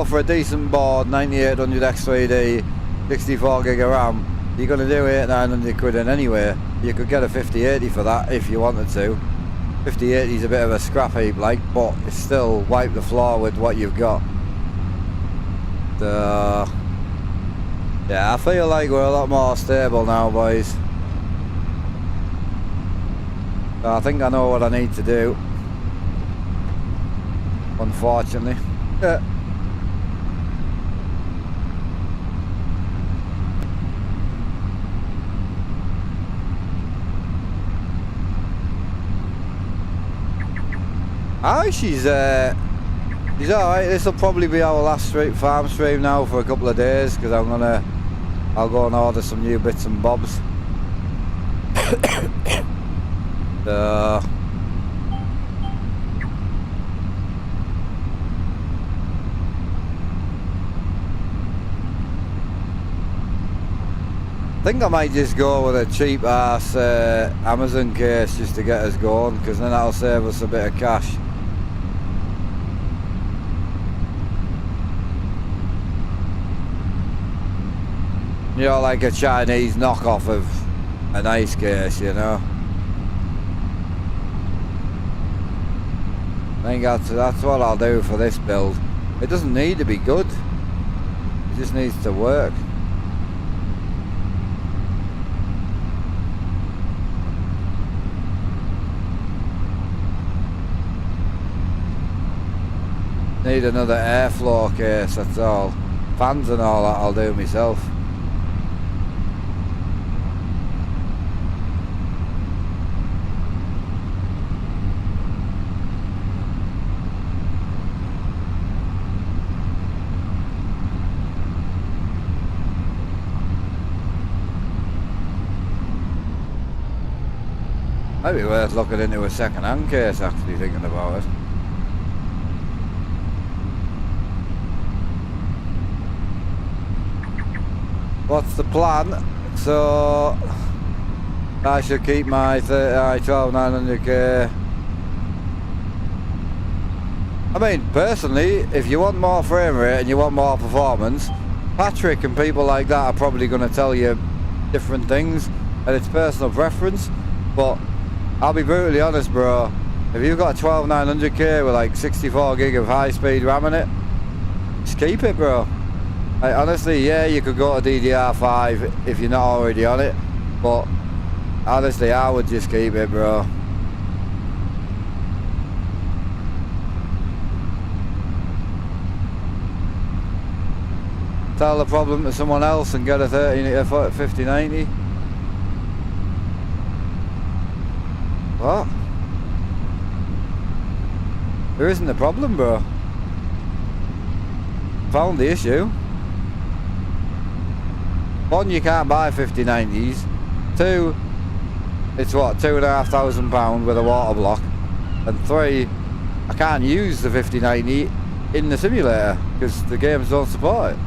for a decent board, 9800 X3D, 64 gig of RAM, you're going to do 800-900 quid in anyway. You could get a 5080 for that if you wanted to. 5080 is a bit of a scrap heap, like, but it's still wipe the floor with what you've got. So, yeah, I feel like we're a lot more stable now, boys. So I think I know what I need to do. Unfortunately. Yeah. She's alright. This will probably be our last farm stream now for a couple of days, because I'll go and order some new bits and bobs. So, I think I might just go with a cheap ass Amazon case just to get us going, because then that'll save us a bit of cash. You know, like a Chinese knockoff of a nice case, you know. I think that's what I'll do for this build. It doesn't need to be good, it just needs to work. Need another airflow case, that's all. Fans and all that I'll do myself. Might be worth looking into a second-hand case, actually, thinking about it. What's the plan? So I should keep my 12900K. I mean, personally, if you want more frame rate and you want more performance, Patrick and people like that are probably going to tell you different things, and it's personal preference. But I'll be brutally honest, bro. If you've got a 12900K with like 64 gig of high-speed RAM in it, just keep it, bro. Like, honestly, yeah, you could go to DDR5 if you're not already on it, but honestly, I would just keep it, bro. Tell the problem to someone else and get a 5090. What? There isn't a problem, bro. Found the issue. One, you can't buy 5090s. Two, it's what, £2,500 with a water block. And three, I can't use the 5090 in the simulator because the games don't support it.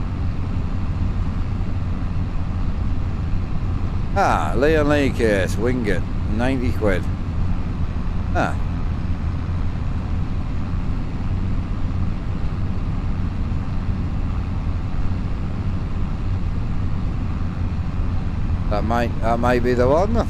Ah, Leon Lee case, wing it, 90 quid. Ah. That might be the one.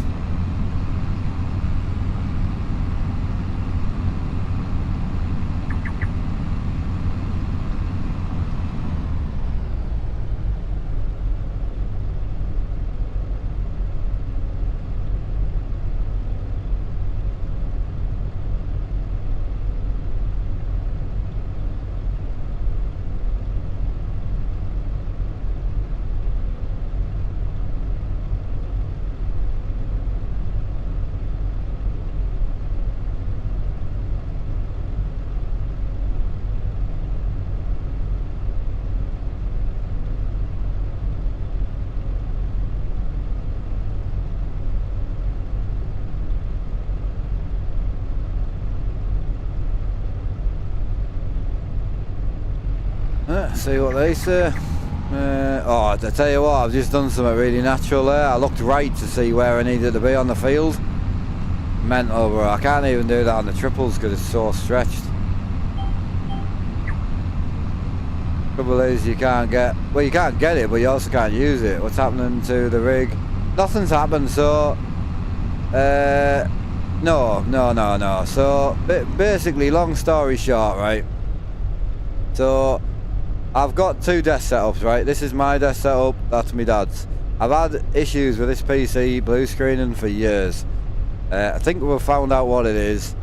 Let's see what they say. Oh, I tell you what, I've just done something really natural there. I looked right to see where I needed to be on the field. Mental, bro. I can't even do that on the triples because it's so stretched. Trouble is, you can't get, well, you can't get it, but you also can't use it. What's happening to the rig? Nothing's happened, so no. So basically, long story short, right? So I've got two desk setups, right? This is my desk setup, that's my dad's. I've had issues with this PC blue screening for years. I think we've found out what it is.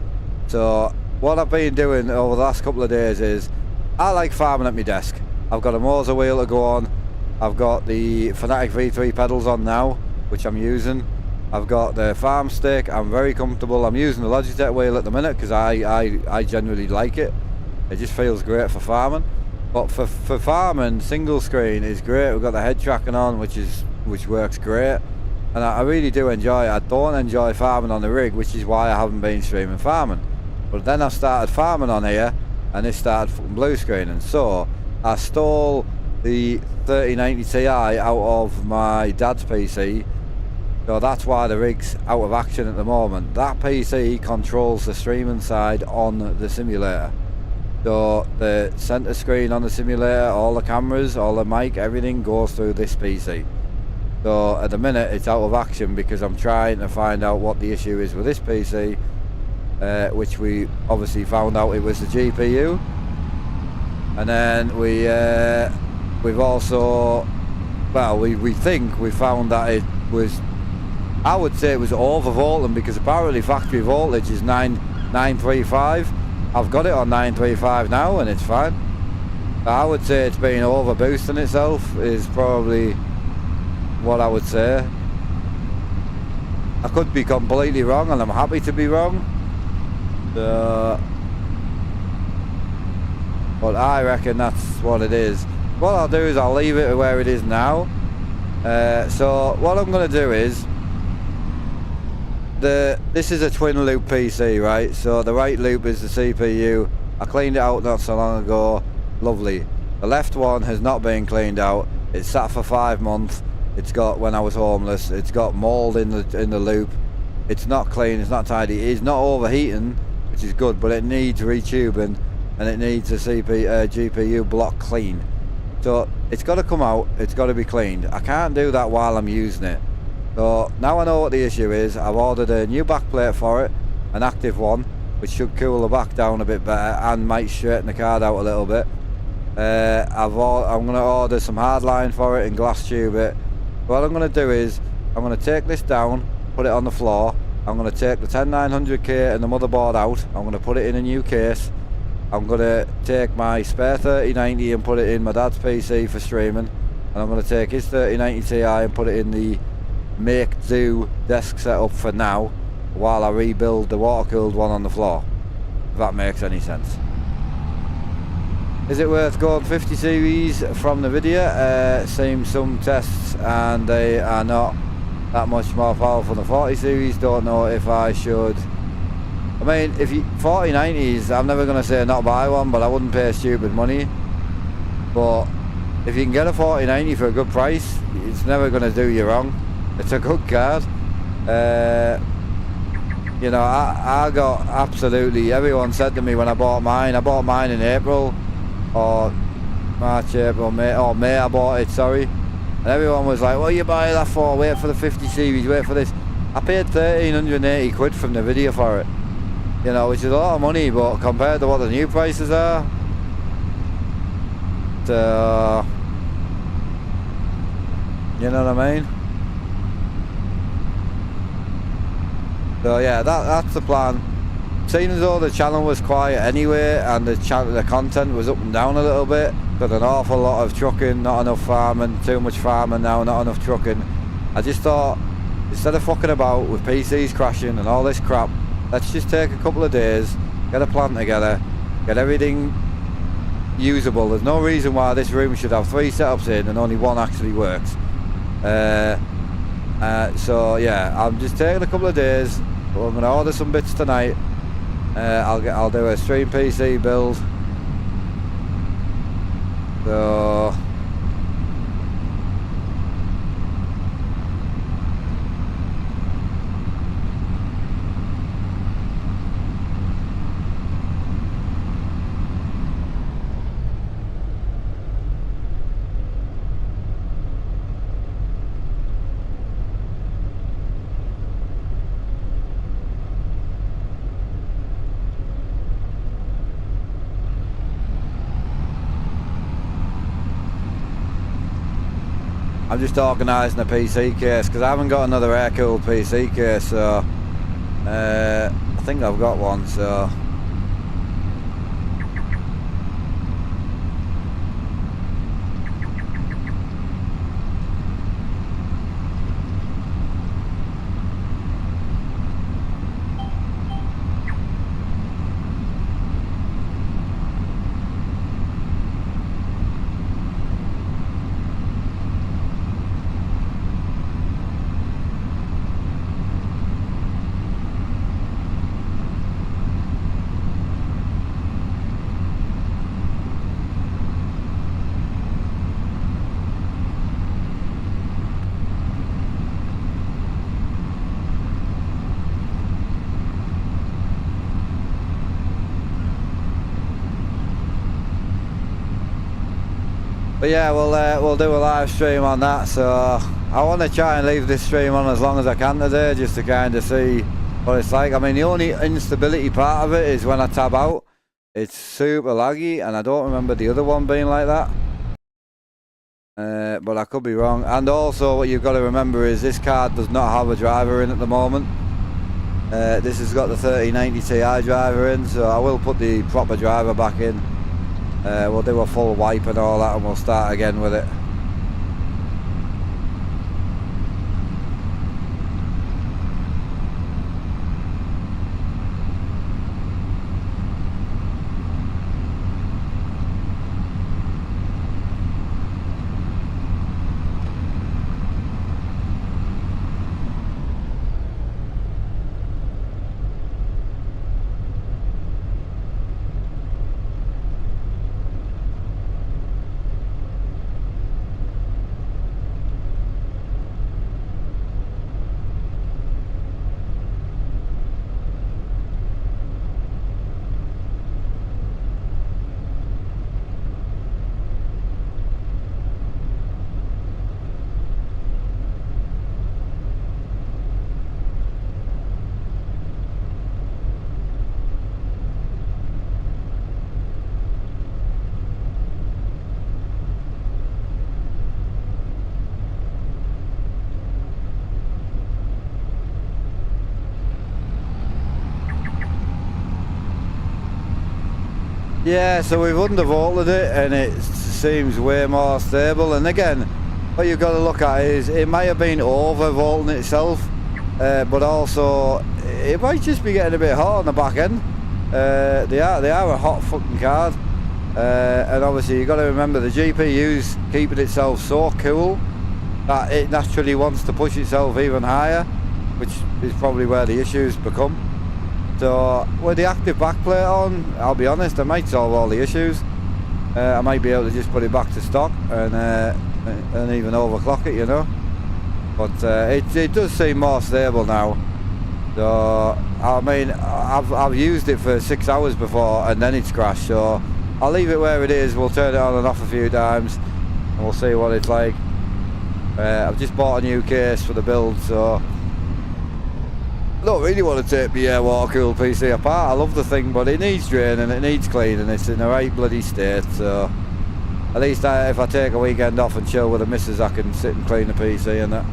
So what I've been doing over the last couple of days is I like farming at my desk. I've got a Moser wheel to go on. I've got the Fanatic V3 pedals on now, which I'm using. I've got the farm stick. I'm very comfortable. I'm using the Logitech wheel at the minute because I generally like it. It just feels great for farming. But for farming, single screen is great. We've got the head tracking on, which works great. And I really do enjoy it. I don't enjoy farming on the rig, which is why I haven't been streaming farming. But then I started farming on here, and it started fucking blue screening. So I stole the 3090 Ti out of my dad's PC. So that's why the rig's out of action at the moment. That PC controls the streaming side on the simulator. So the center screen on the simulator, all the cameras, all the mic, everything goes through this PC. So at the minute it's out of action because I'm trying to find out what the issue is with this PC, which we obviously found out it was the GPU. And then we've also, well, we think we found that it was, I would say it was overvolting, because apparently factory voltage is 935. I've got it on 935 now and it's fine. I would say it's been over boosting itself is probably what I would say. I could be completely wrong and I'm happy to be wrong. But I reckon that's what it is. What I'll do is I'll leave it where it is now. So what I'm going to do is, this is a twin loop PC, right? So the right loop is the CPU. I cleaned it out not so long ago. Lovely. The left one has not been cleaned out. It sat for 5 months. It's got, when I was homeless, it's got mold in the loop. It's not clean, it's not tidy. It's not overheating, which is good, but it needs retubing and it needs a GPU block clean. So it's got to come out, it's got to be cleaned. I can't do that while I'm using it. So now I know what the issue is. I've ordered a new back plate for it, an active one, which should cool the back down a bit better and might straighten the card out a little bit. I'm going to order some hardline for it and glass tube it. What I'm going to do is, I'm going to take this down, put it on the floor. I'm going to take the 10900K and the motherboard out. I'm going to put it in a new case. I'm going to take my spare 3090 and put it in my dad's PC for streaming. And I'm going to take his 3090 Ti and put it in the make-do desk setup for now, while I rebuild the water-cooled one on the floor. If that makes any sense. Is it worth going 50 series from the video? Seen some tests and they are not that much more powerful than the 40 series. Don't know if I should. I mean, if you 4090s, I'm never going to say not buy one, but I wouldn't pay stupid money. But if you can get a 4090 for a good price, it's never going to do you wrong. It's a good card. You know, I got absolutely, everyone said to me when I bought mine in April, or March, April, May, or May I bought it, sorry. And everyone was like, what are you buying that for? Wait for the 50 series, wait for this. I paid 1,380 quid from the video for it. You know, which is a lot of money, but compared to what the new prices are, you know what I mean? So yeah, that's the plan. Seeing as though the channel was quiet anyway, and the content was up and down a little bit, got an awful lot of trucking, not enough farming, too much farming now, not enough trucking. I just thought, instead of fucking about with PCs crashing and all this crap, let's just take a couple of days, get a plan together, get everything usable. There's no reason why this room should have 3 setups in and only 1 actually works. So yeah, I'm just taking a couple of days. I'm going to order some bits tonight. I'll do a stream PC build, So I'm just organising a PC case because I haven't got another air-cooled PC case, so I think I've got one, so but yeah, we'll do a live stream on that. So I want to try and leave this stream on as long as I can today, just to kind of see what it's like. I mean, the only instability part of it is when I tab out, it's super laggy, and I don't remember the other one being like that. But I could be wrong. And also, what you've got to remember is this card does not have a driver in at the moment. This has got the 3090 Ti driver in, so I will put the proper driver back in. We'll do a full wipe and all that, and we'll start again with it. Yeah, so we've undervolted it and it seems way more stable. And again, what you've got to look at is it might have been overvolting itself, but also it might just be getting a bit hot on the back end. They are a hot fucking card, and obviously you've got to remember the GPU's keeping itself so cool that it naturally wants to push itself even higher, which is probably where the issues become. So with the active backplate on, I'll be honest, I might solve all the issues. I might be able to just put it back to stock and even overclock it, you know. But it does seem more stable now. So I mean, I've used it for 6 hours before and then it's crashed. So I'll leave it where it is. We'll turn it on and off a few times and we'll see what it's like. I've just bought a new case for the build, so I don't really want to take the water-cooled PC apart. I love the thing, but it needs draining, it needs cleaning, it's in the right bloody state, so at least if I take a weekend off and chill with the missus, I can sit and clean the PC and that.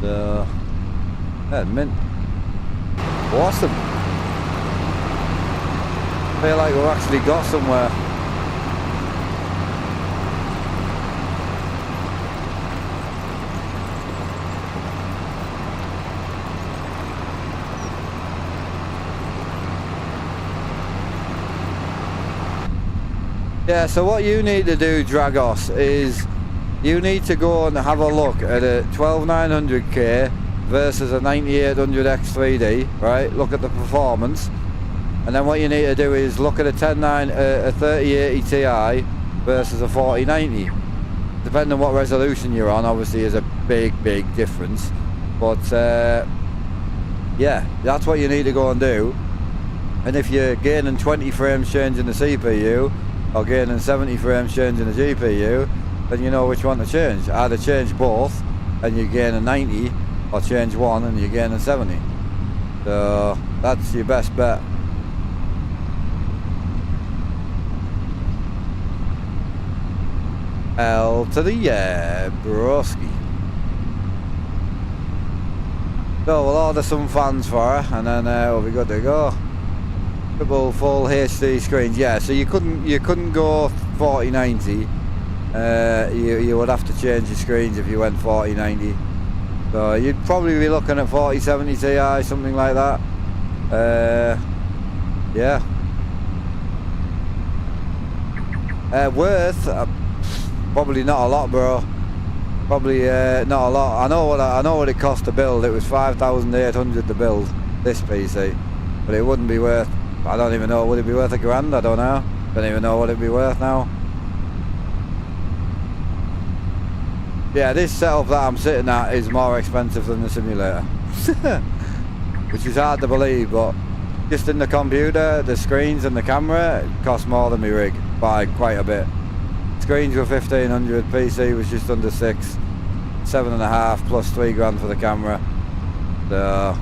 So, yeah, mint. Awesome. I feel like we've actually got somewhere. Yeah, so what you need to do, Dragos, is you need to go and have a look at a 12900K versus a 9800 X3D, right? Look at the performance. And then what you need to do is look at a 3080 Ti versus a 4090. Depending on what resolution you're on, obviously is a big difference. But yeah, that's what you need to go and do. And if you're gaining 20 frames changing the CPU or gaining 70 frames changing the GPU, then you know which one to change. Either change both and you gain a 90, or change one and you gain a 70. So that's your best bet. L to the yeah, broski. So we'll order some fans for her, and then we'll be good to go. Triple full HD screens, yeah. So you couldn't go 4090. You would have to change your screens if you went 4090. So you'd probably be looking at 4070 Ti, something like that. Yeah. Worth probably not a lot, bro. Probably not a lot. I know what it cost to build. It was 5,800 to build this PC, but it wouldn't be worth. I don't even know. Would it be worth $1,000? I don't know. Don't even know what it'd be worth now. Yeah, this setup that I'm sitting at is more expensive than the simulator, which is hard to believe. But just in the computer, the screens and the camera, it costs more than my rig by quite a bit. Screens were 1,500, PC was just under 6, 7.5 plus $3,000 for the camera. So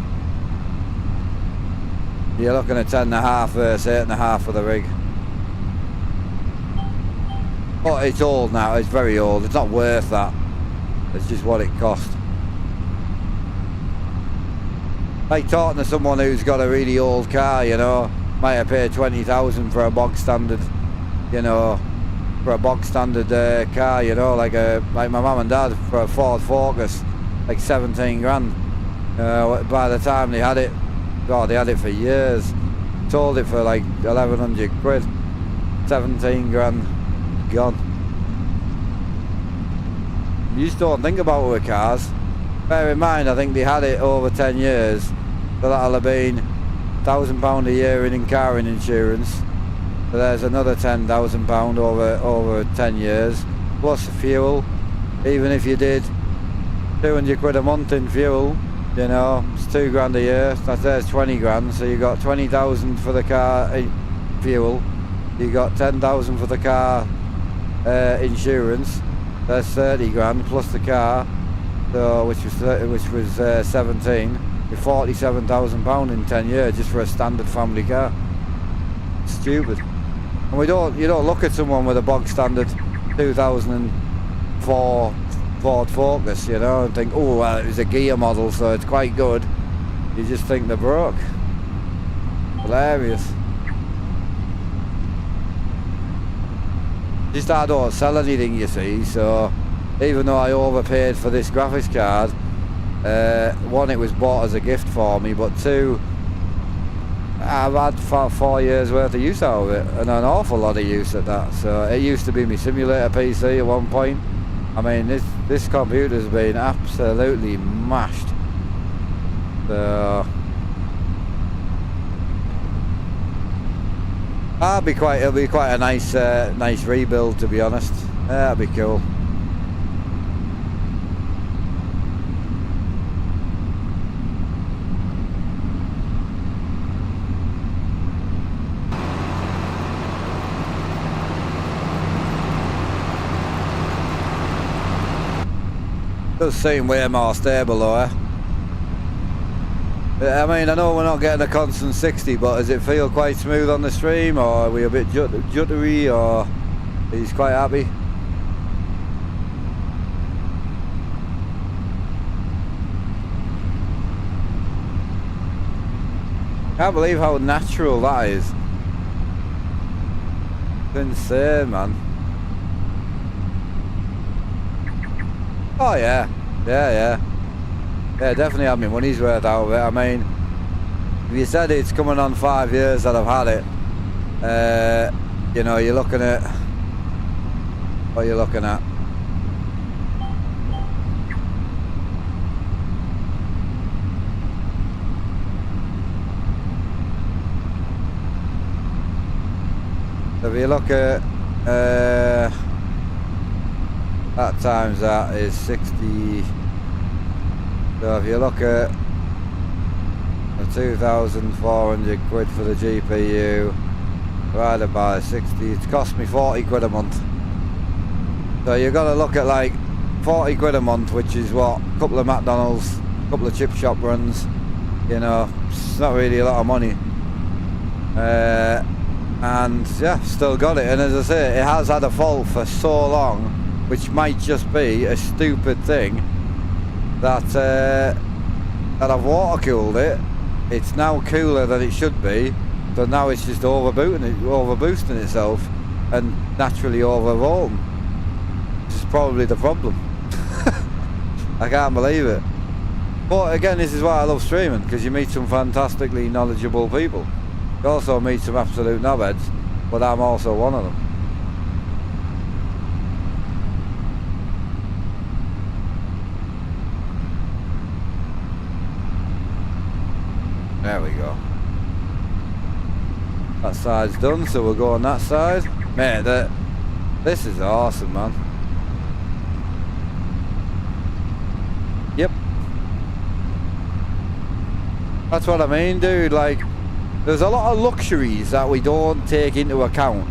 you're looking at 10.5 versus 8.5 for the rig. But it's old now, it's very old, it's not worth that. It's just what it cost. Like talking to someone who's got a really old car, you know, might have paid 20,000 for a bog standard, you know, for a bog standard car, you know, like my mum and dad for a Ford Focus, like 17 grand. By the time they had it, God, they had it for years. Sold it for like 1,100 quid. 17 grand gone. You just don't think about it with cars. Bear in mind, I think they had it over 10 years, so that'll have been £1,000 a year in car and insurance. So there's another £10,000 over 10 years, plus fuel. Even if you did 200 quid a month in fuel, you know, it's £2,000 a year. There's 20 grand. So you got 20,000 for the car fuel. You got 10,000 for the car insurance. There's 30 grand plus the car, so which was 17. With £47,000 in 10 years just for a standard family car. Stupid. And you don't look at someone with a bog standard 2004 Ford Focus, you know, and think, oh well, it was a gear model, so it's quite good. You just think they're broke. Hilarious. Just I don't sell anything, you see, so even though I overpaid for this graphics card, one, it was bought as a gift for me, but two, I've had 4 years worth of use out of it, and an awful lot of use at that. So it used to be my simulator PC at one point. I mean, this computer's been absolutely mashed. So it'll be quite a nice rebuild, to be honest. That'd be cool. Does seem way more stable though, eh? I mean, I know we're not getting a constant 60, but does it feel quite smooth on the stream, or are we a bit juddery, or he's quite happy? Can't believe how natural that is. It's insane, man. Oh yeah, yeah, definitely had my money's worth out of it. I mean, if you said it's coming on 5 years that I've had it, you know, you're looking at what you're looking at. If you look at That times that is 60. So if you look at the 2,400 quid for the GPU divided by 60, it's cost me 40 quid a month. So you've got to look at like 40 quid a month, which is what, a couple of McDonald's, a couple of chip shop runs, you know, it's not really a lot of money. And yeah, still got it. And as I say, it has had a fault for so long, which might just be a stupid thing that that I've water cooled it. It's now cooler than it should be, so now it's just overboosting itself and naturally overvolting, which is probably the problem. I can't believe it. But again, this is why I love streaming, because you meet some fantastically knowledgeable people. You also meet some absolute knobheads, but I'm also one of them. There we go. That side's done, so we'll go on that side. Mate, this is awesome, man. Yep. That's what I mean, dude. Like, there's a lot of luxuries that we don't take into account.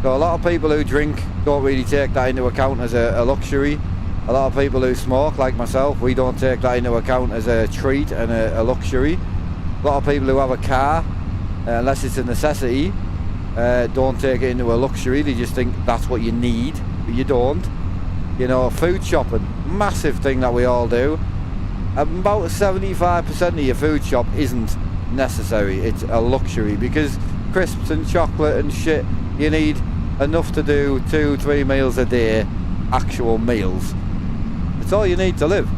So a lot of people who drink don't really take that into account as a luxury. A lot of people who smoke, like myself, we don't take that into account as a treat and a luxury. A lot of people who have a car, unless it's a necessity, don't take it into a luxury. They just think that's what you need, but you don't. You know, food shopping, massive thing that we all do. About 75% of your food shop isn't necessary, it's a luxury, because crisps and chocolate and shit, you need enough to do 2-3 meals a day, actual meals. It's all you need to live.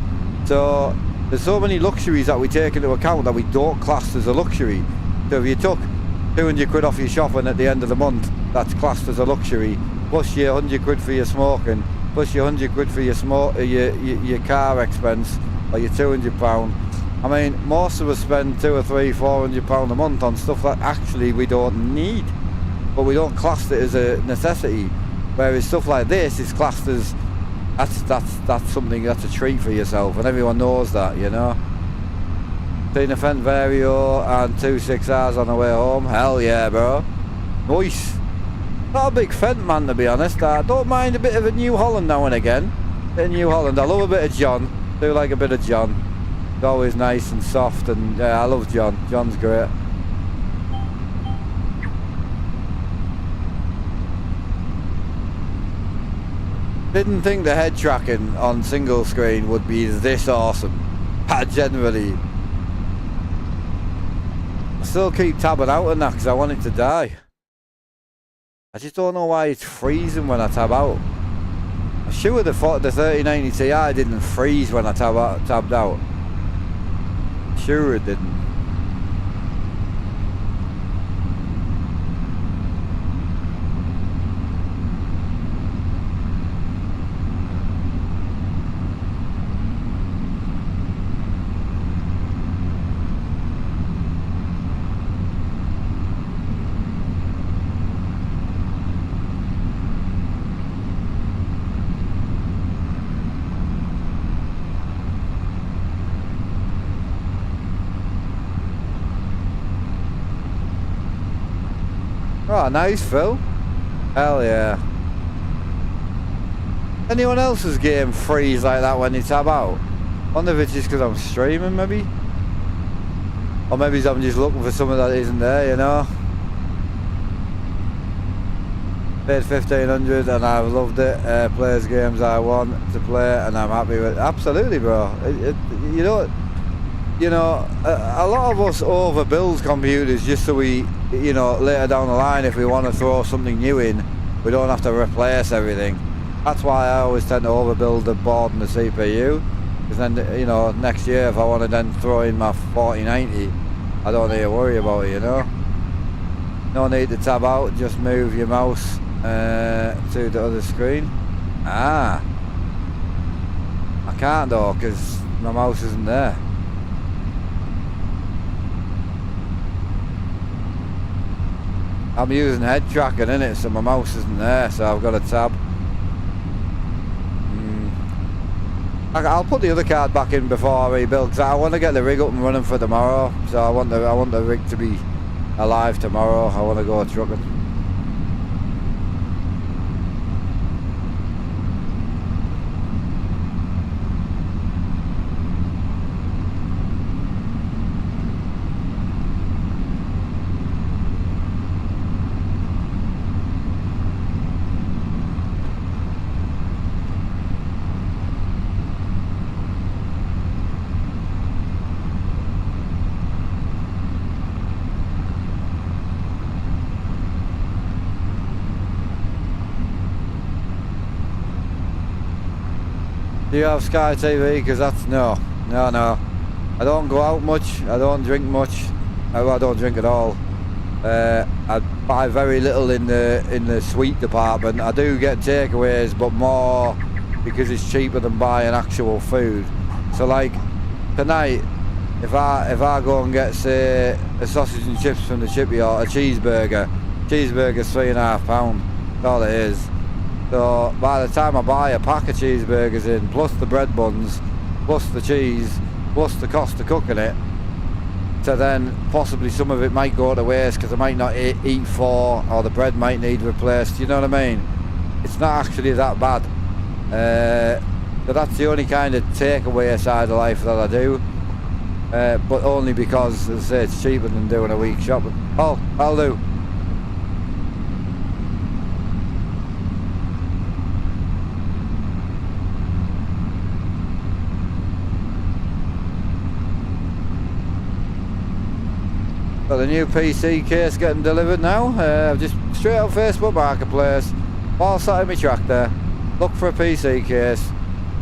So there's so many luxuries that we take into account that we don't class as a luxury. So if you took 200 quid off your shopping at the end of the month, that's classed as a luxury, plus your 100 quid for your smoking, plus your 100 quid for your car expense, or your £200. I mean, most of us spend £200 or £300 a month on stuff that actually we don't need, but we don't class it as a necessity. Whereas stuff like this is classed as that's something, that's a treat for yourself, and everyone knows that, you know. Seen a Fent Vario and 2 6Rs on the way home. Hell yeah, bro. Nice. Not a big Fent man, to be honest. I don't mind a bit of a New Holland now and again. Bit of New Holland. I love a bit of John. Do like a bit of John. It's always nice and soft, and yeah, I love John. John's great. Didn't think the head tracking on single screen would be this awesome. I generally still keep tabbing out on that because I want it to die. I just don't know why it's freezing when I tab out. I'm sure the 3090 Ti didn't freeze when I tabbed out. Sure it didn't. Oh, nice, Phil. Hell yeah. Anyone else's game freeze like that when they tab out? Wonder if it's just because I'm streaming, maybe? Or maybe I'm just looking for something that isn't there, you know? Paid 1,500 and I've loved it. Plays games I want to play and I'm happy with it. Absolutely, bro. You know, a lot of us overbuild computers just so we, you know, later down the line, if we want to throw something new in, we don't have to replace everything. That's why I always tend to overbuild the board and the CPU, because then, you know, next year if I want to then throw in my 4090, I don't need to worry about it, you know. No need to tab out, just move your mouse to the other screen. I can't though, because my mouse isn't there. I'm using head tracking in it, so my mouse isn't there, so I've got a tab. I'll put the other card back in before I rebuild, because I want to get the rig up and running for tomorrow. So I want the rig to be alive tomorrow. I want to go trucking. Do you have Sky TV? Because that's no. I don't go out much. I don't drink much. I don't drink at all. I buy very little in the sweet department. I do get takeaways, but more because it's cheaper than buying actual food. So like tonight, if I go and get say a sausage and chips from the chippy or a cheeseburger's £3.5. That's all it is. So by the time I buy a pack of cheeseburgers in, plus the bread buns, plus the cheese, plus the cost of cooking it, to then possibly some of it might go to waste because I might not eat 4, or the bread might need replaced, you know what I mean? It's not actually that bad. So that's the only kind of takeaway side of life that I do. But only because, as I say, it's cheaper than doing a week shopping. Oh, I'll do. Got a new PC case getting delivered now. I've just straight out Facebook Marketplace, while sat in my tractor, looked for a PC case,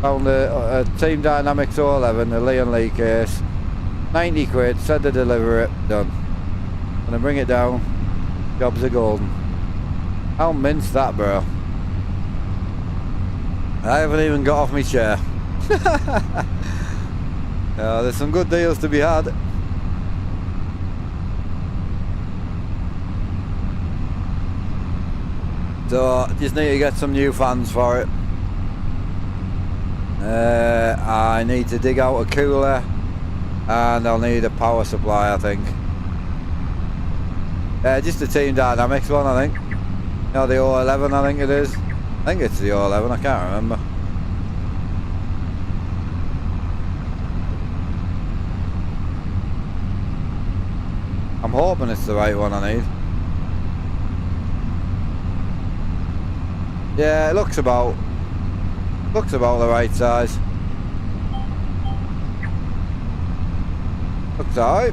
found a Team Dynamics 011, a Leon Lee case, 90 quid, said to deliver it, done. Gonna bring it down, jobs are golden. How mince that, bro? I haven't even got off my chair. There's some good deals to be had. So just need to get some new fans for it. I need to dig out a cooler, and I'll need a power supply, I think. Just the Team Dynamics one, I think. No, the 011, I think it is. I think it's the 011, I can't remember. I'm hoping it's the right one I need. Yeah, it looks about the right size. Looks alright.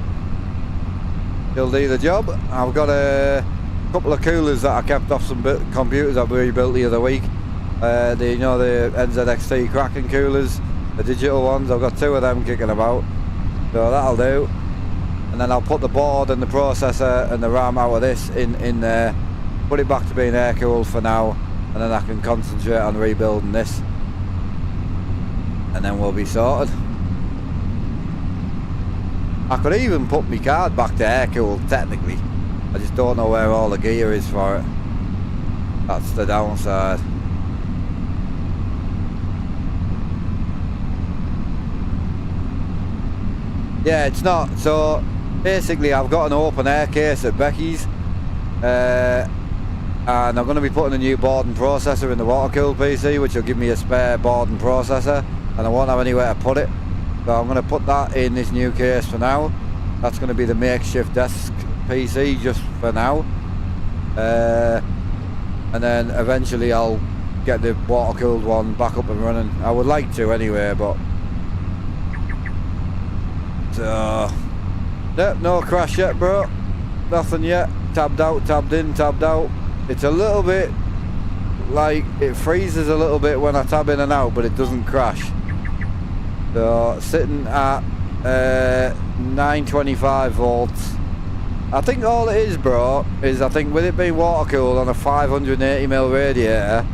He'll do the job. I've got a couple of coolers that I kept off some computers I've rebuilt the other week. The NZXT Kraken coolers, the digital ones. I've got 2 of them kicking about, so that'll do. And then I'll put the board and the processor and the RAM out of this in there. Put it back to being air cooled for now. And then I can concentrate on rebuilding this, and then we'll be sorted. I could even put my card back to air cooled technically. I just don't know where all the gear is for it. That's the downside. Yeah, it's not. So basically I've got an open air case at Becky's. And I'm going to be putting a new board and processor in the water-cooled PC, which will give me a spare board and processor, and I won't have anywhere to put it. So I'm going to put that in this new case for now. That's going to be the makeshift desk PC just for now. And then eventually I'll get the water-cooled one back up and running. I would like to anyway, but... So... Yep, no crash yet, bro. Nothing yet. Tabbed out, tabbed in, tabbed out. It's a little bit like it freezes a little bit when I tab in and out, but it doesn't crash. So sitting at 925 volts. I think all it is, bro, is I think with it being water cooled on a 580mm radiator,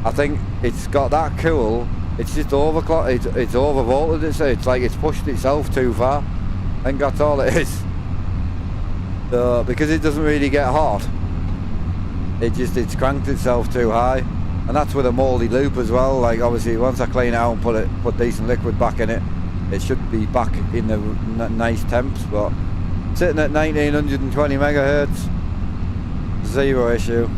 I think it's got that cool. It's just overclocked. It's overvolted. It's like it's pushed itself too far. I think that's all it is. So because it doesn't really get hot. it's cranked itself too high, and that's with a mouldy loop as well. Like obviously once I clean it out and put decent liquid back in it, it should be back in the nice temps. But sitting at 1920 megahertz, zero issue.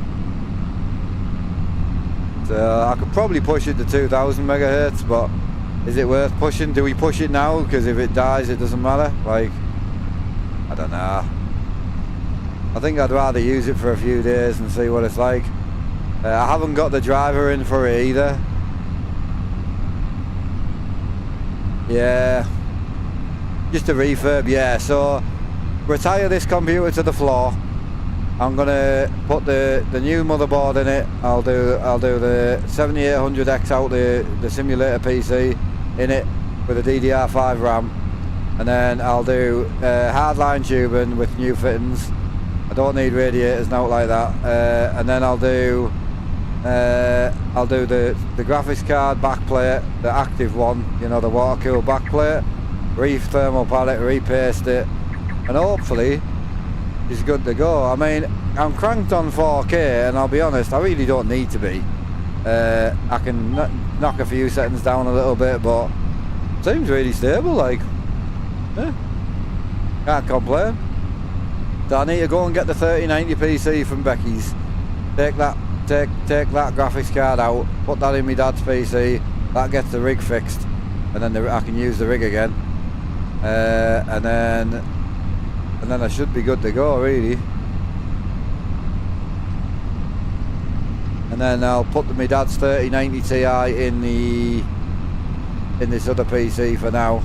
So I could probably push it to 2000 megahertz, but is it worth pushing? Do we push it now? Because if it dies, it doesn't matter. Like, I don't know. I think I'd rather use it for a few days and see what it's like. I haven't got the driver in for it either. Yeah, just a refurb. Yeah, so retire this computer to the floor. I'm gonna put the new motherboard in it. I'll do the 7800X out the simulator PC in it with a DDR5 RAM, and then I'll do hardline tubing with new fittings. I don't need radiators now like that, and then I'll do the graphics card backplate, the active one, you know, the water cooled backplate, thermal pad it, repaste it, and hopefully it's good to go. I mean, I'm cranked on 4K, and I'll be honest, I really don't need to be. I can knock a few settings down a little bit, but it seems really stable. Like, yeah, can't complain. So I need to go and get the 3090 PC from Becky's. Take that graphics card out, put that in my dad's PC. That gets the rig fixed, and then I can use the rig again. And then I should be good to go, really. And then I'll put my dad's 3090 Ti in this other PC for now.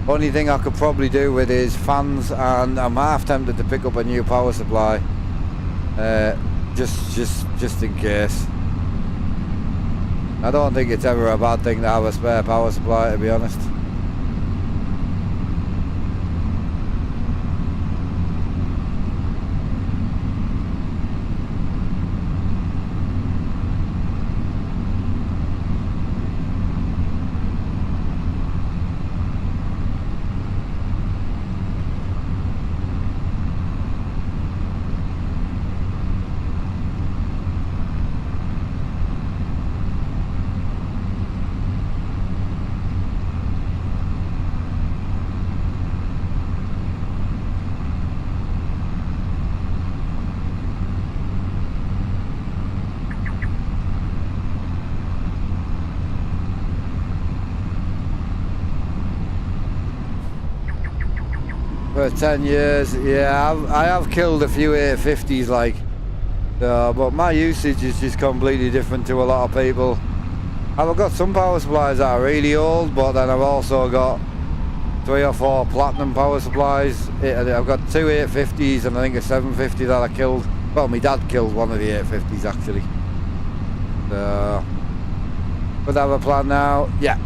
Only thing I could probably do with is fans, and I'm half tempted to pick up a new power supply, just in case. I don't think it's ever a bad thing to have a spare power supply, to be honest. For 10 years, yeah, I have killed a few 850s, like, but my usage is just completely different to a lot of people. I've got some power supplies that are really old, but then I've also got 3 or 4 platinum power supplies. I've got 2 850s and I think a 750 that I killed. Well, my dad killed one of the 850s actually. So, would I have a plan now? Yeah,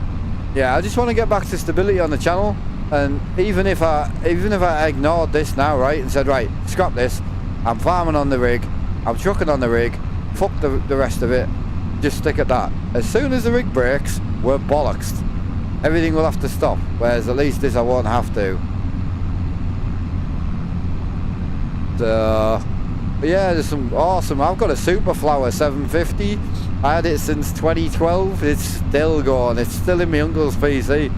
I just want to get back to stability on the channel. And even if I ignored this now, right, and said, right, scrap this, I'm farming on the rig, I'm trucking on the rig, fuck the rest of it, just stick at that. As soon as the rig breaks, we're bollocksed. Everything will have to stop, whereas at least this I won't have to. So, but yeah, there's some awesome. I've got a Superflower 750. I had it since 2012. It's still going. It's still in my uncle's PC.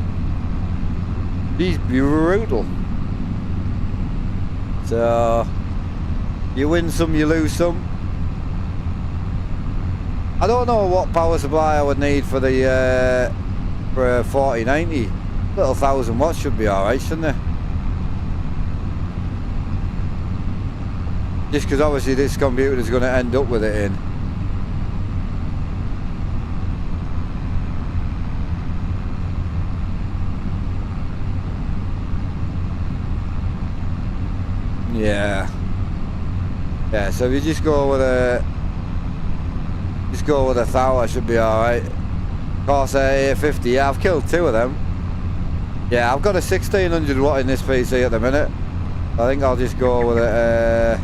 He's brutal. So you win some, you lose some. I don't know what power supply I would need for the for a 4090. Little 1000 watts should be alright, shouldn't it? Just because obviously this computer is going to end up with it in. Yeah, so if you just go with a 1000, should be alright. Corsair 850, yeah, I've killed 2 of them. Yeah, I've got a 1600 watt in this PC at the minute. I think I'll just go with it.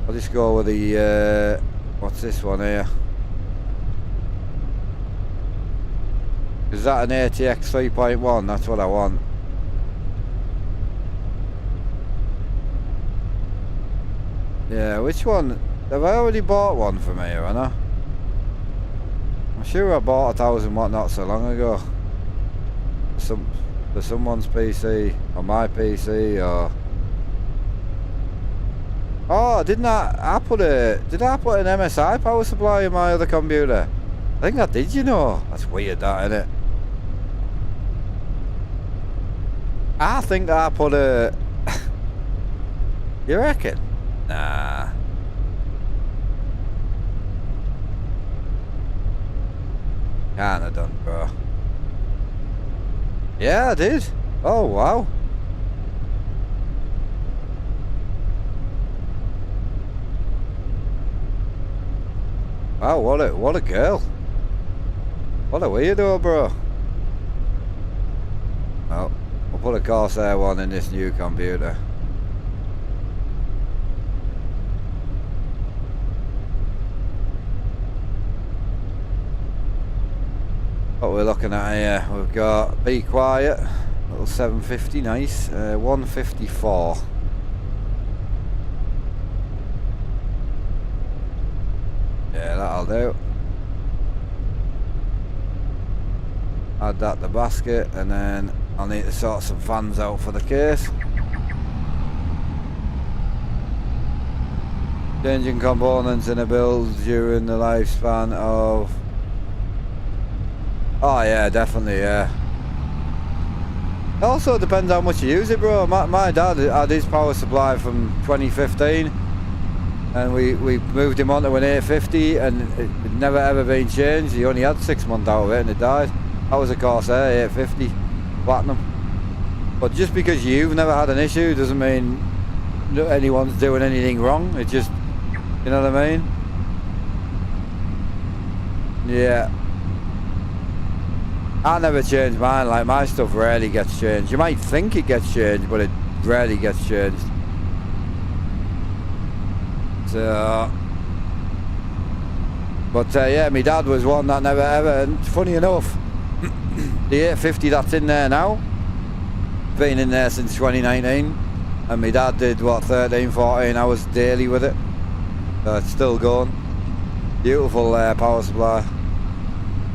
I'll just go with the what's this one here? Is that an ATX 3.1? That's what I want. Yeah, which one? Have I already bought one from here, haven't I? I'm sure I bought 1,000 watt not so long ago. For someone's PC, or my PC, or... Oh, did I put an MSI power supply in my other computer? I think I did, you know. That's weird, that, isn't it? I think I put a... You reckon? Nah. Can't have done, bro. Yeah, I did. Oh, wow. Wow, what a girl. What a weirdo, bro. Oh, we'll put a Corsair one in this new computer. What we're looking at here, we've got Be Quiet, little 750, nice, 154. Yeah, that'll do. Add that to the basket, and then I'll need to sort some fans out for the case. Changing components in a build during the lifespan of... Oh yeah, definitely, yeah. It also depends how much you use it, bro. My dad had his power supply from 2015. And we moved him onto an 850, and it never ever been changed. He only had 6 months out of it and it died. That was a Corsair 850 Platinum. But just because you've never had an issue doesn't mean anyone's doing anything wrong. It just, you know what I mean? Yeah. I never change mine. Like, my stuff rarely gets changed. You might think it gets changed, but it rarely gets changed. So, but yeah, my dad was one that never ever, and funny enough, the 850 that's in there now, been in there since 2019, and my dad did what, 13-14 hours daily with it, so it's still going. Beautiful power supply.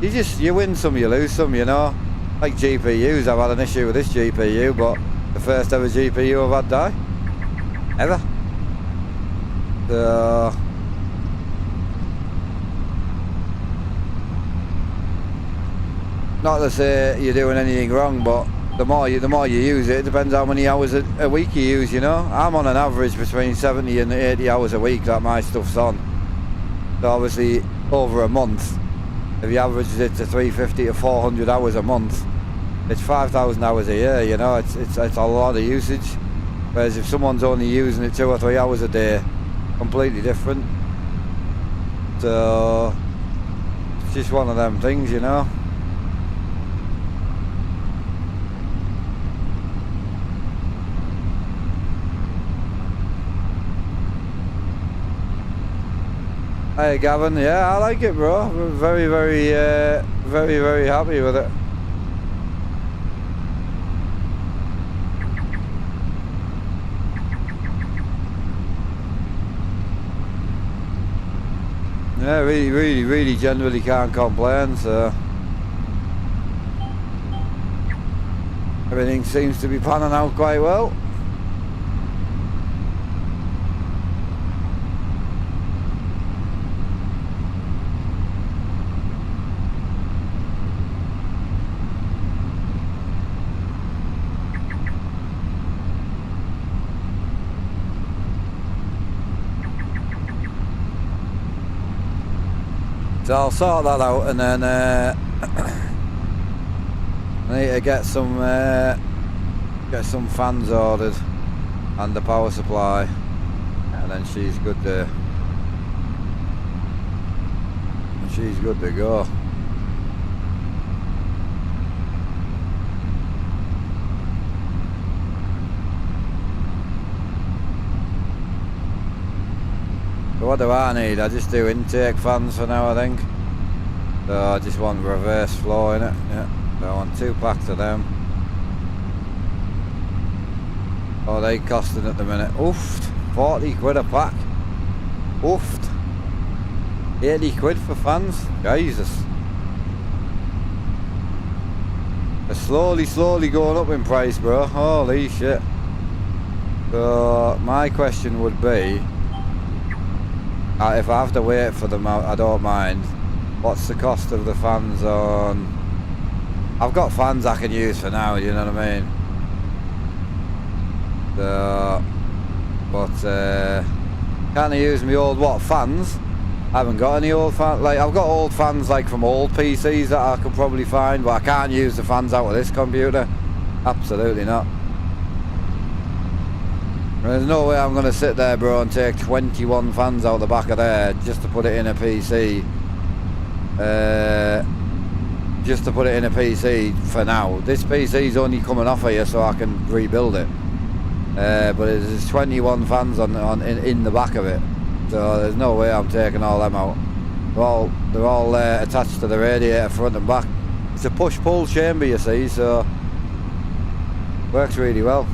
You win some, you lose some, you know. Like GPUs, I've had an issue with this GPU, but the first ever GPU I've had die ever. Not to say you're doing anything wrong, but the more you use it, it depends how many hours a week you use, you know. I'm on an average between 70 and 80 hours a week that my stuff's on. So obviously over a month, if you average it to 350 to 400 hours a month, it's 5,000 hours a year, you know. It's a lot of usage. Whereas if someone's only using it 2 or 3 hours a day, completely different. So it's just one of them things, you know. Hey Gavin, yeah, I like it, bro. We're very, very happy with it. Yeah, really generally can't complain, so everything seems to be panning out quite well. So I'll sort that out, and then I need to get some fans ordered and the power supply, and then she's good to go. So what do I need? I just do intake fans for now, I think. So I just want reverse flow in it. Yeah. So I want 2 packs of them. Oh, they costing at the minute. Oof, 40 quid a pack. Oofed. 80 quid for fans? Jesus. They're slowly going up in price, bro. Holy shit. So my question would be, if I have to wait for them, I don't mind. What's the cost of the fans on? I've got fans I can use for now, you know what I mean? So, but can't I use my old fans? I haven't got any old fans. Like, I've got old fans like from old PCs that I could probably find, but I can't use the fans out of this computer. Absolutely not. There's no way I'm going to sit there, bro, and take 21 fans out the back of there just to put it in a PC. Just to put it in a PC for now. This PC's only coming off here so I can rebuild it. But there's 21 fans in the back of it. So there's no way I'm taking all them out. They're all attached to the radiator front and back. It's a push-pull chamber, you see, so works really well.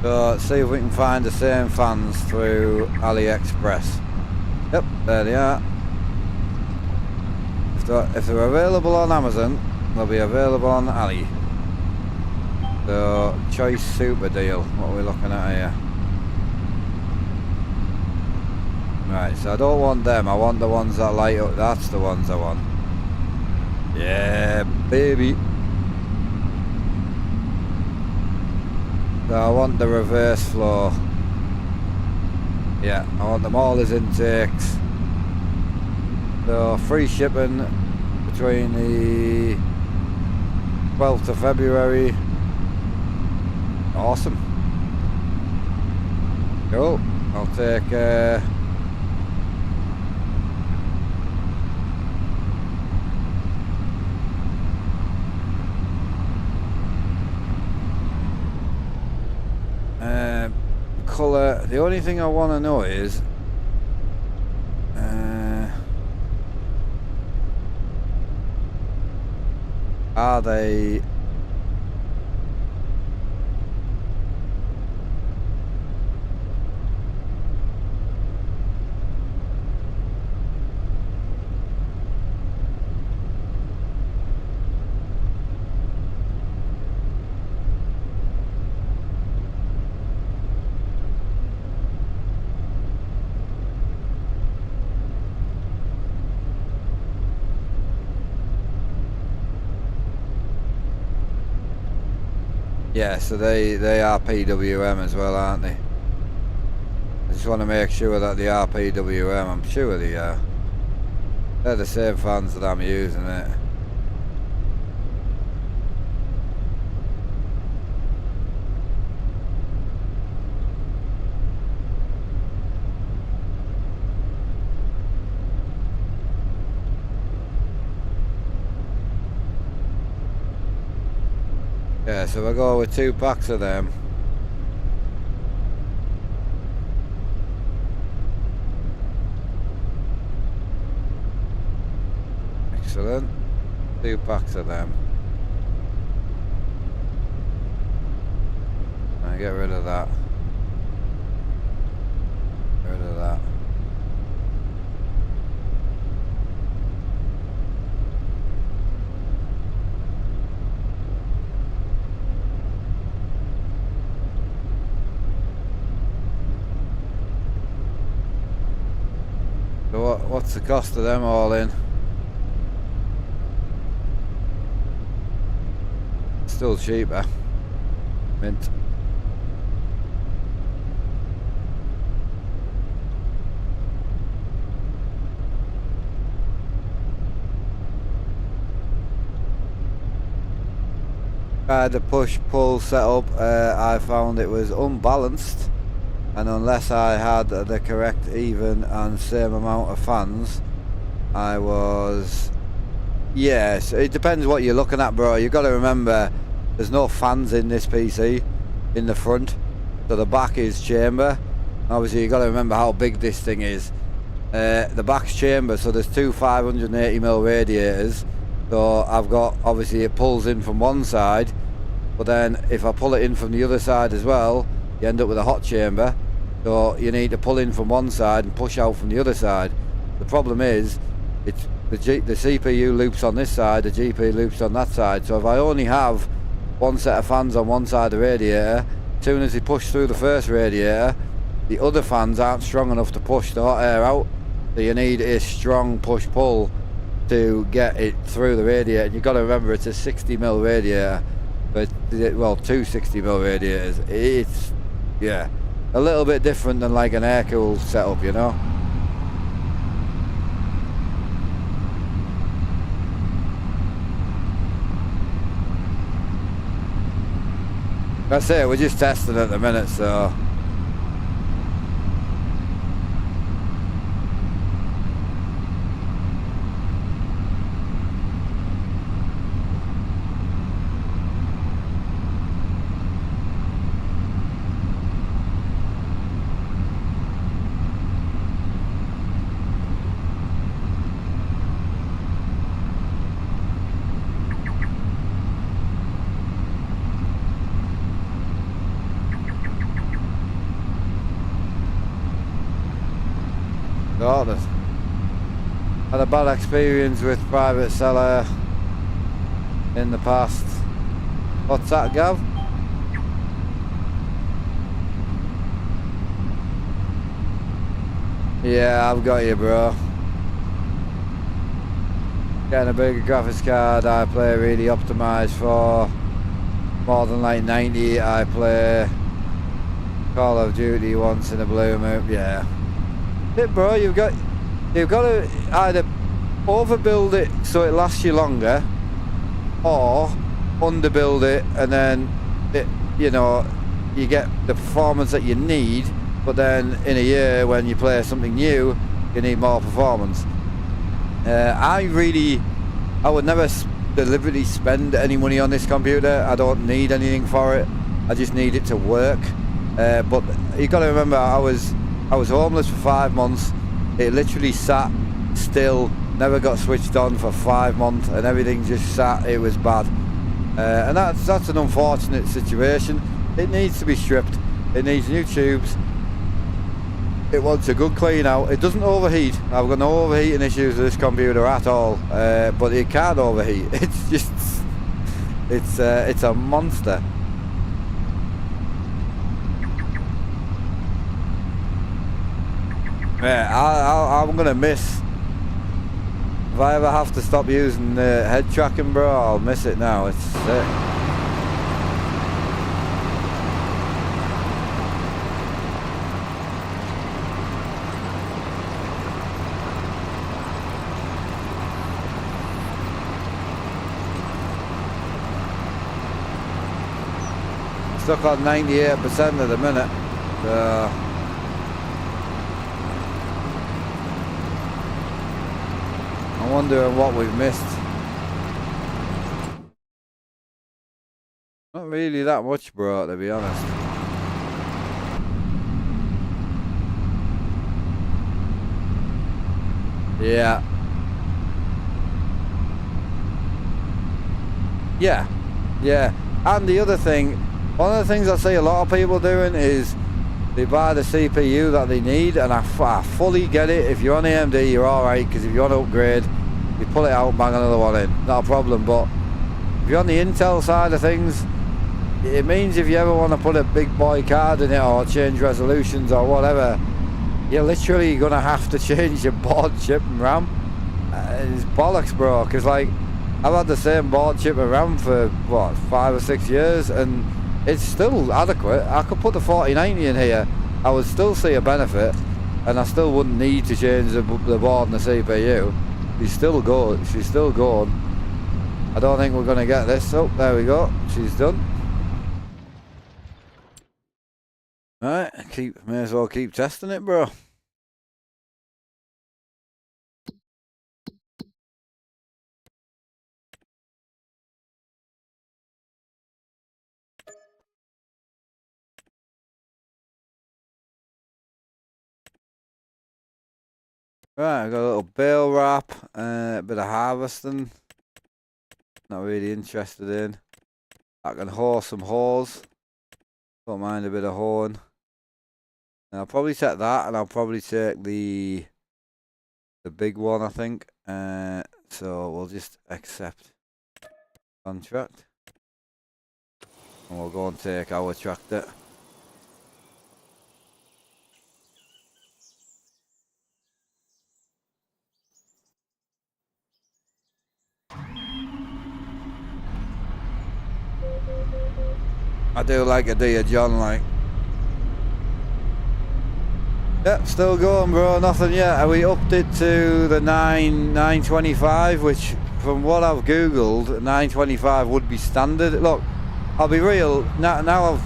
So let's see if we can find the same fans through AliExpress. Yep, there they are. If they're available on Amazon, they'll be available on Ali. So, choice super deal. What are we looking at here? Right, so I don't want them. I want the ones that light up. That's the ones I want. Yeah, baby. So I want the reverse flow. Yeah, I want them all as intakes. So free shipping between the 12th of February. Awesome. Cool. I'll take colour. The only thing I want to know is are they yeah, so they are PWM as well, aren't they? I just want to make sure that they are PWM. I'm sure they are. They're the same fans that I'm using it. Yeah, so we'll go with 2 packs of them. Excellent. 2 packs of them. And get rid of that. Get rid of that. So what's the cost of them all in? Still cheaper. Mint. I had a push-pull setup. I found it was unbalanced. And unless I had the correct even and same amount of fans, I was... Yes, it depends what you're looking at, bro. You've got to remember, there's no fans in this PC, in the front. So the back is chamber. Obviously, you've got to remember how big this thing is. The back's chamber, so there's 2 580mm radiators. So I've got, obviously it pulls in from one side, but then if I pull it in from the other side as well, you end up with a hot chamber. So you need to pull in from one side and push out from the other side. The problem is, it's the CPU loops on this side, the GPU loops on that side. So if I only have one set of fans on one side of the radiator, as soon as they push through the first radiator, the other fans aren't strong enough to push the hot air out. So you need a strong push-pull to get it through the radiator. And you've got to remember it's a 60mm radiator, but well, two 60mm radiators. It's, yeah, a little bit different than like an air-cooled setup, you know. That's it, we're just testing at the minute, so. Had a bad experience with private seller in the past. What's that, Gav? Yeah, I've got you, bro. Getting a bigger graphics card, I play really optimized for more than like 90. I play Call of Duty once in a blue moon. Yeah. Bro, you've got to either overbuild it so it lasts you longer, or underbuild it and then it, you know, you get the performance that you need, but then in a year when you play something new, you need more performance. I would never deliberately spend any money on this computer. I don't need anything for it. I just need it to work. But you got to remember, I was homeless for 5 months. It literally sat still, never got switched on for 5 months, and everything just sat. It was bad, and that's an unfortunate situation. It needs to be stripped. It needs new tubes. It wants a good clean out. It doesn't overheat. I've got no overheating issues with this computer at all, but it can't overheat. It's just, it's a monster. Yeah, I'm gonna miss. If I ever have to stop using head tracking, bro, I'll miss it now. It's sick. Stuck on 98% at the minute. I'm wondering what we've missed. Not really that much, bro, to be honest. Yeah. Yeah. And the other thing, one of the things I see a lot of people doing is they buy the CPU that they need, and I fully get it. If you're on AMD, you're alright, because if you want to upgrade, you pull it out and bang another one in. Not a problem, but if you're on the Intel side of things, it means if you ever want to put a big boy card in it or change resolutions or whatever, you're literally going to have to change your board, chip and RAM. It's bollocks, bro, because like, I've had the same board, chip and RAM for, what, 5 or 6 years, and it's still adequate. I could put the 4090 in here, I would still see a benefit, and I still wouldn't need to change the board and the CPU. She's still going. I don't think we're going to get this. Oh, there we go. She's done. Right, may as well keep testing it, bro. Right, I've got a little bale wrap, a bit of harvesting. Not really interested in. I can haul some hauls. Don't mind a bit of hauling. And I'll probably take that, and I'll probably take the big one, I think. So we'll just accept contract. And we'll go and take our tractor. I do like a dear John, like. Yep, still going, bro. Nothing yet. We upped it to the 925, which, from what I've googled, 925 would be standard. Look, I'll be real. Now I've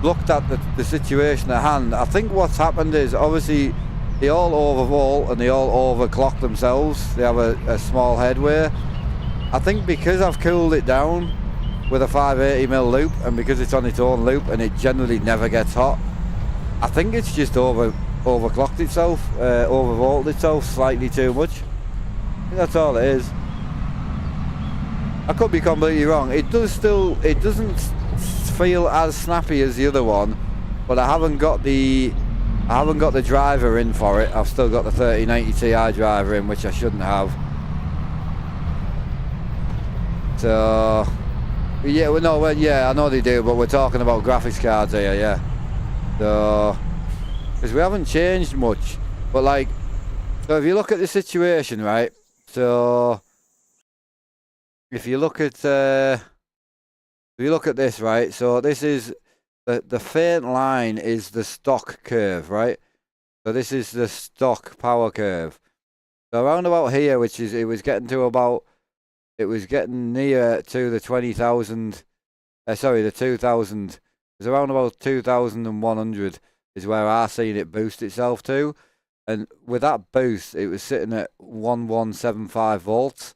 looked at the situation at hand. I think what's happened is obviously they all overvolt and they all overclock themselves. They have a small headway. I think because I've cooled it down with a 580mm loop, and because it's on its own loop and it generally never gets hot, I think it's just overclocked itself, overvolted itself slightly too much. I think that's all it is. I could be completely wrong. It doesn't feel as snappy as the other one, but I haven't got the driver in for it. I've still got the 3090 Ti driver in, which I shouldn't have. So yeah, yeah, I know they do, but we're talking about graphics cards here, yeah. So, because we haven't changed much, but like, so if you look at the situation, right? So, if you look at this, right? So this is the faint line is the stock curve, right? So this is the stock power curve. So around about here, which is it was getting near to the 20,000. Sorry, the 2,000. It was around about 2,100 is where I seen it boost itself to, and with that boost, it was sitting at 1175 volts.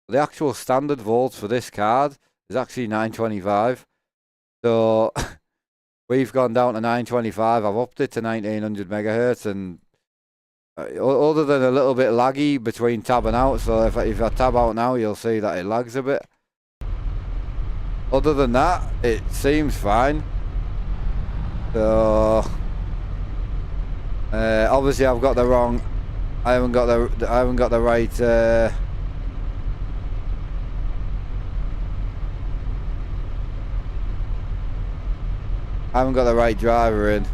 The actual standard volts for this card is actually 925. So we've gone down to 925. I've upped it to 1900 megahertz, and other than a little bit laggy between tab and out, so if I tab out now, you'll see that it lags a bit. Other than that, it seems fine. So obviously I've got the wrong. I haven't got the right. I haven't got the right driver in.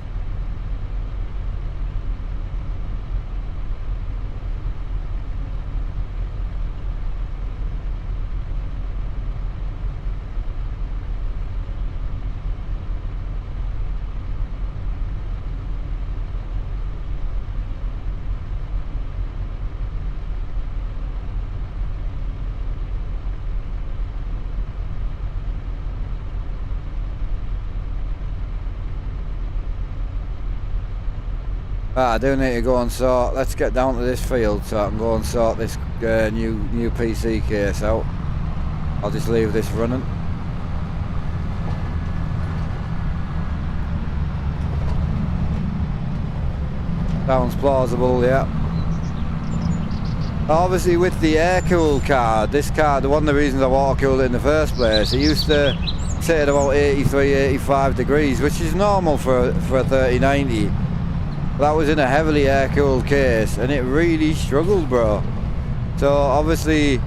I do need to go and sort. Let's get down to this field so I can go and sort this new PC case out. I'll just leave this running. Sounds plausible, yeah. Obviously with the air-cooled card, this card, one of the reasons I water-cooled it in the first place, it used to sit at about 83, 85 degrees, which is normal for a 3090. That was in a heavily air-cooled case, and it really struggled, bro. So obviously,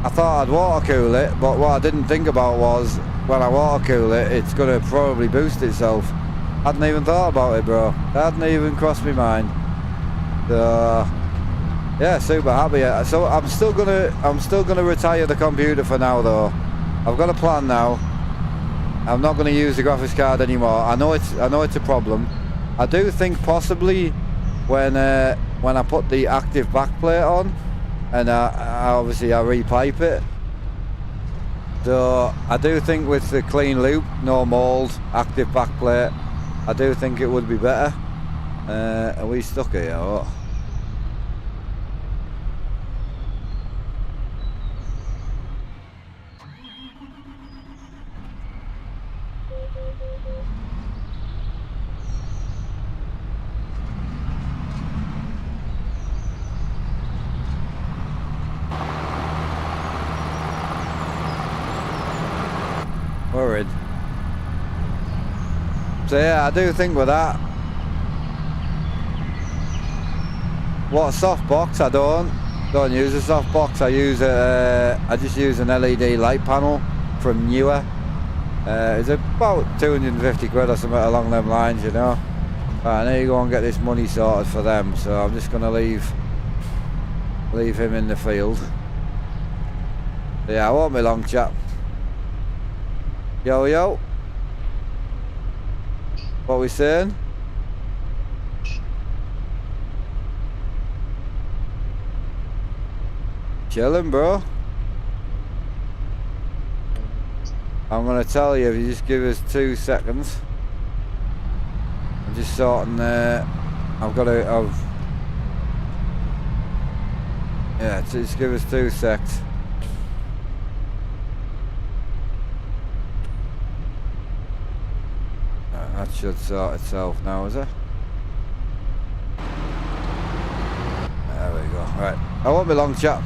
I thought I'd water-cool it, but what I didn't think about was, when I water-cool it, it's going to probably boost itself. Hadn't even thought about it, bro. Hadn't even crossed my mind. So, yeah, super happy. So I'm still gonna retire the computer for now, though. I've got a plan now. I'm not going to use the graphics card anymore. I know it's a problem. I do think possibly when I put the active backplate on, and obviously I repipe it. So I do think with the clean loop, no mold, active backplate, I do think it would be better. Are we stuck here? Or? We're So yeah, I do think with that. What, a soft box? I don't use a soft box. I just use an LED light panel from Newer. It's about 250 quid or something along them lines, you know. Right, I need to go and get this money sorted for them, so I'm just gonna leave him in the field. Yeah, I won't be long, chap. Yo. What we saying? Chilling, bro. I'm gonna tell you if you just give us 2 seconds. I'm just sorting yeah, just give us 2 secs. That should sort itself now, is it? There we go. Right, I won't be long, chap.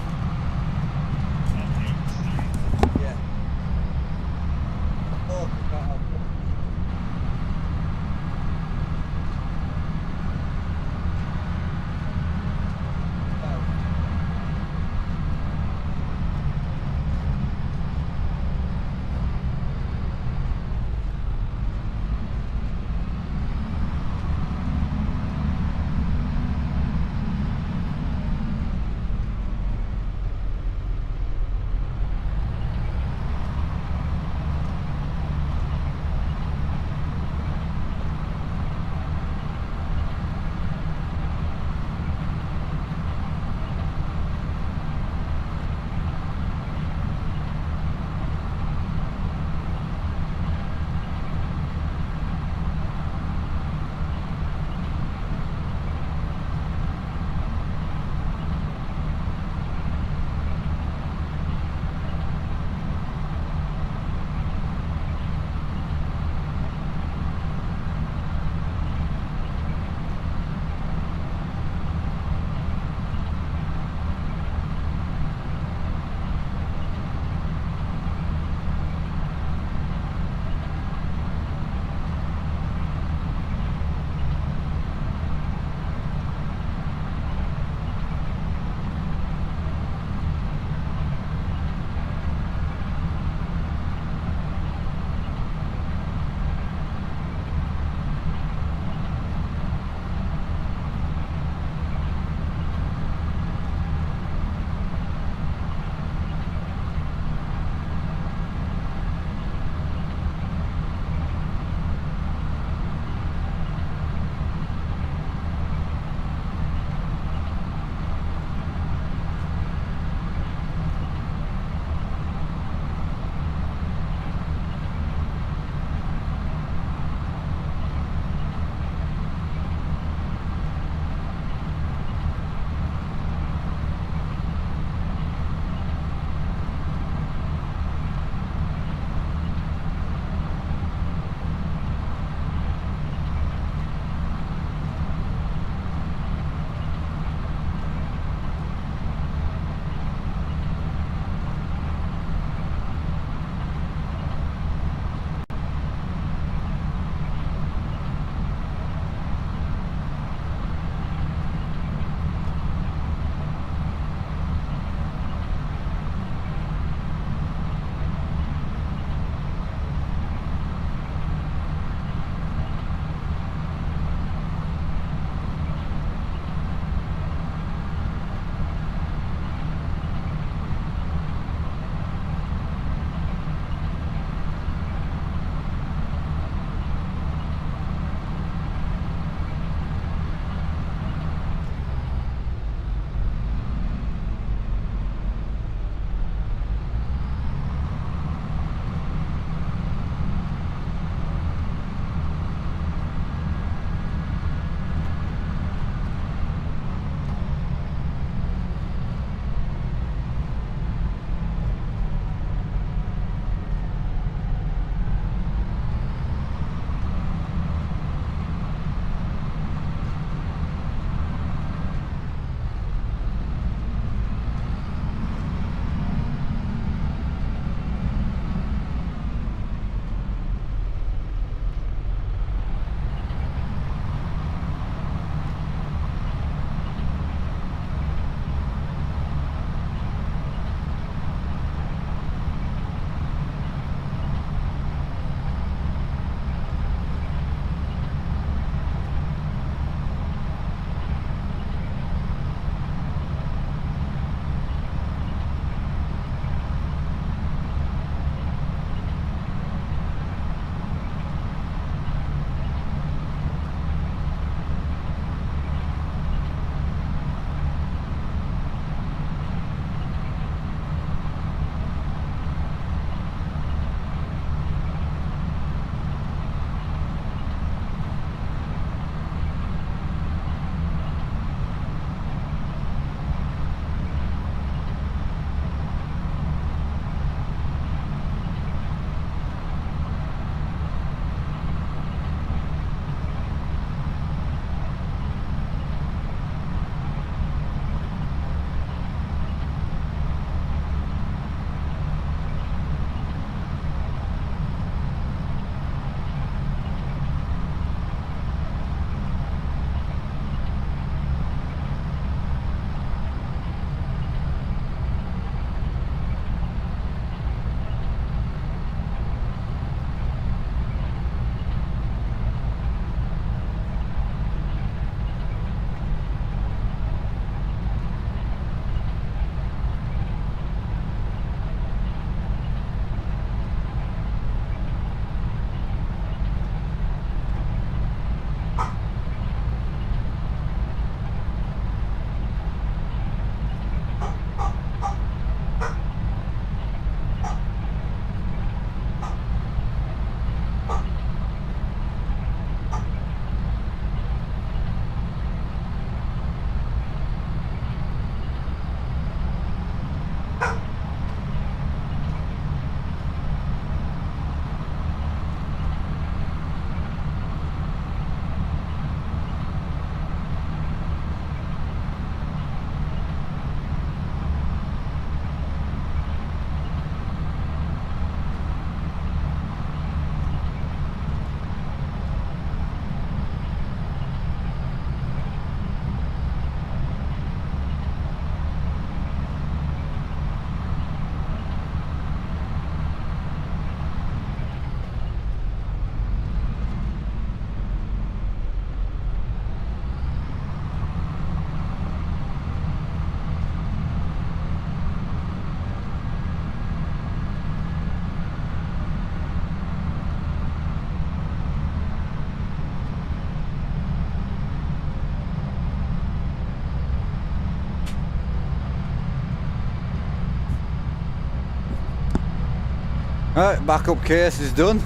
Right, backup case is done.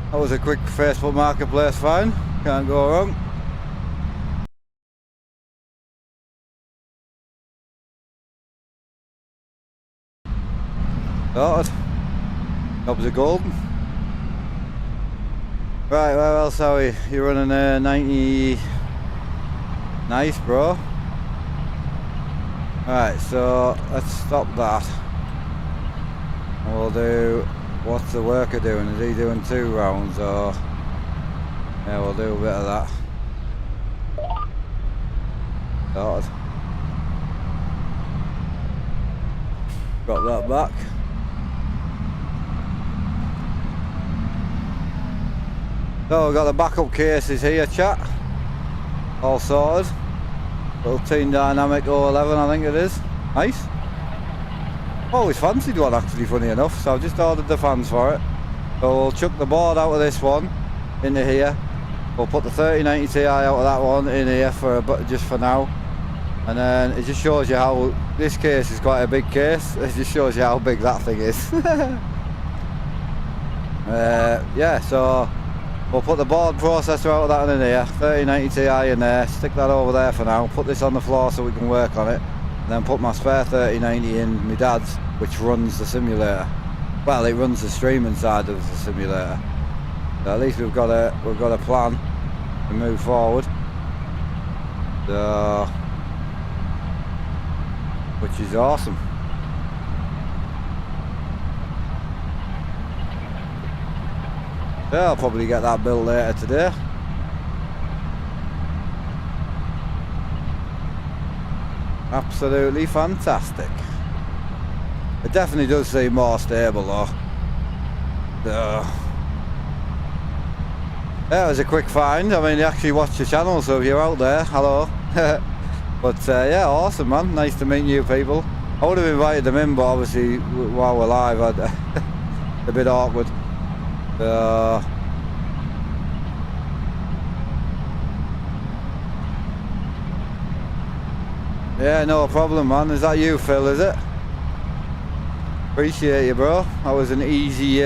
That was a quick Facebook Marketplace find. Can't go wrong. Sorted. Jobs are golden. Right, where else are we? You're running a 90. Nice, bro. Right, so let's stop that. And we'll do. What's the worker doing? Is he doing 2 rounds or? Yeah, we'll do a bit of that. Sorted. Got that back. So we've got the backup cases here, chat. All sorted. Little Team Dynamic 011, I think it is. Nice. Always fancied one actually, funny enough, so I've just ordered the fans for it. So we'll chuck the board out of this one into here. We'll put the 3090 Ti out of that one in here just for now. And then it just shows you how this case is quite a big case. It just shows you how big that thing is. Yeah, so we'll put the board processor out of that in here, 3090 Ti in there, stick that over there for now, put this on the floor so we can work on it, and then put my spare 3090 in my dad's, which runs the simulator. Well, it runs the streaming side of the simulator. So at least we've got a plan to move forward. So, which is awesome. Yeah, I'll probably get that built later today. Absolutely fantastic. It definitely does seem more stable though. Yeah, it was a quick find. I mean, you actually watch the channel, so if you're out there, hello. But yeah, awesome, man. Nice to meet new people. I would have invited them in, but obviously while we're live, a bit awkward. Yeah, no problem, man. Is that you, Phil, is it? Appreciate you, bro. That was an easy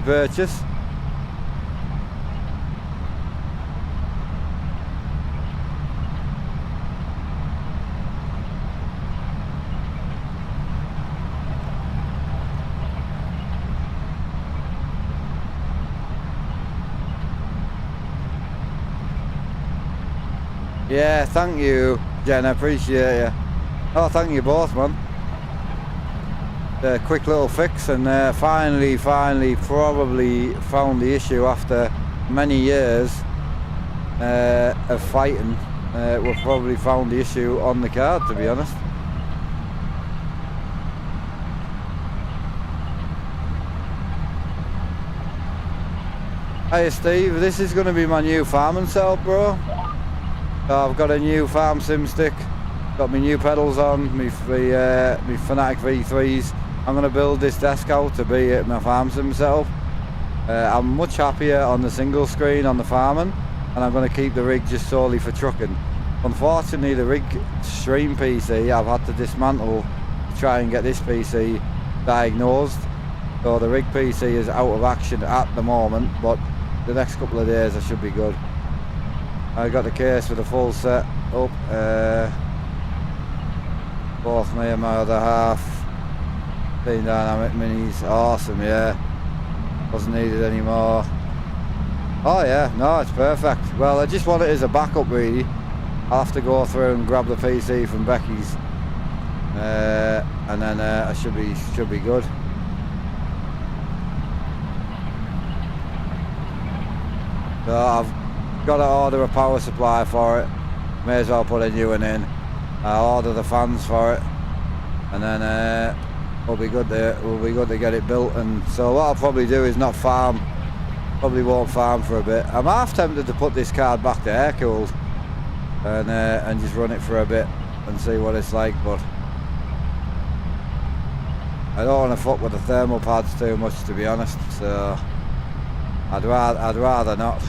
purchase. Yeah, thank you, Jen. I appreciate you. Oh, thank you both, man. Quick little fix, and finally probably found the issue after many years of fighting. We've probably found the issue on the card, to be honest. Hey Steve, this is going to be my new farming setup, bro. So I've got a new farm sim stick, got my new pedals on, my Fanatic V3s. I'm going to build this desk out to be my farm sim setup. I'm much happier on the single screen on the farming, and I'm going to keep the rig just solely for trucking. Unfortunately, the rig stream PC I've had to dismantle to try and get this PC diagnosed. So the rig PC is out of action at the moment, but the next couple of days I should be good. I got the case with a full set up, both me and my other half, Team Dynamic Minis, awesome, yeah, wasn't needed anymore. Oh yeah, no, it's perfect. Well, I just want it as a backup really. I'll have to go through and grab the PC from Becky's, and then I should be good. So I've got to order a power supply for it. May as well put a new one in. I'll order the fans for it, and then we'll be good to get it built. And so what I'll probably do is not farm. Probably won't farm for a bit. I'm half tempted to put this card back to air cooled and just run it for a bit and see what it's like. But I don't want to fuck with the thermal pads too much, to be honest. So I'd rather not.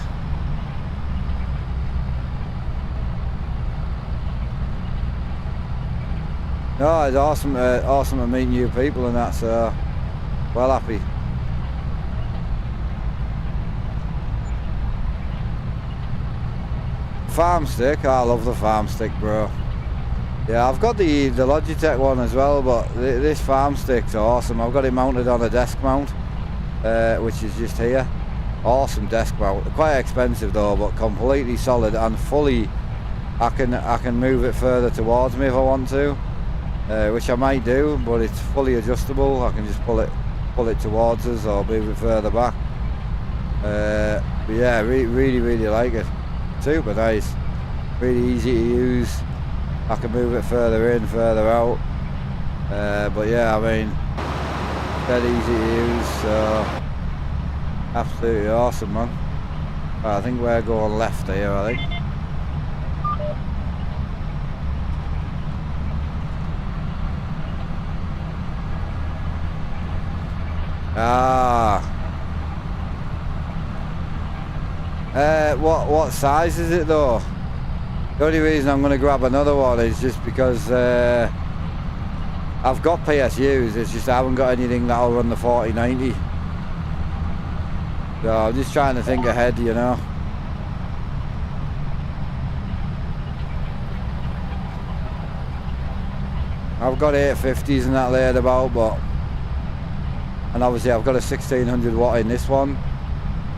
No, it's awesome to meet new people and that, so well happy. farm stick. I love the farm stick, bro. Yeah, I've got the Logitech one as well, but this farm stick's awesome. I've got it mounted on a desk mount, which is just here. Awesome desk mount. Quite expensive though, but completely solid and fully. I can move it further towards me if I want to, which I might do. But it's fully adjustable. I can just pull it towards us or move it further back. But yeah, really like it. Super nice. Really easy to use. I can move it further in, further out. But yeah, I mean, dead easy to use. So absolutely awesome, man. Right, I think we're going left here, I think. What size is it though? The only reason I'm going to grab another one is just because I've got PSUs, it's just I haven't got anything that'll run the 4090. So I'm just trying to think ahead, you know. I've got 850s and that laid about, and obviously I've got a 1600 watt in this one.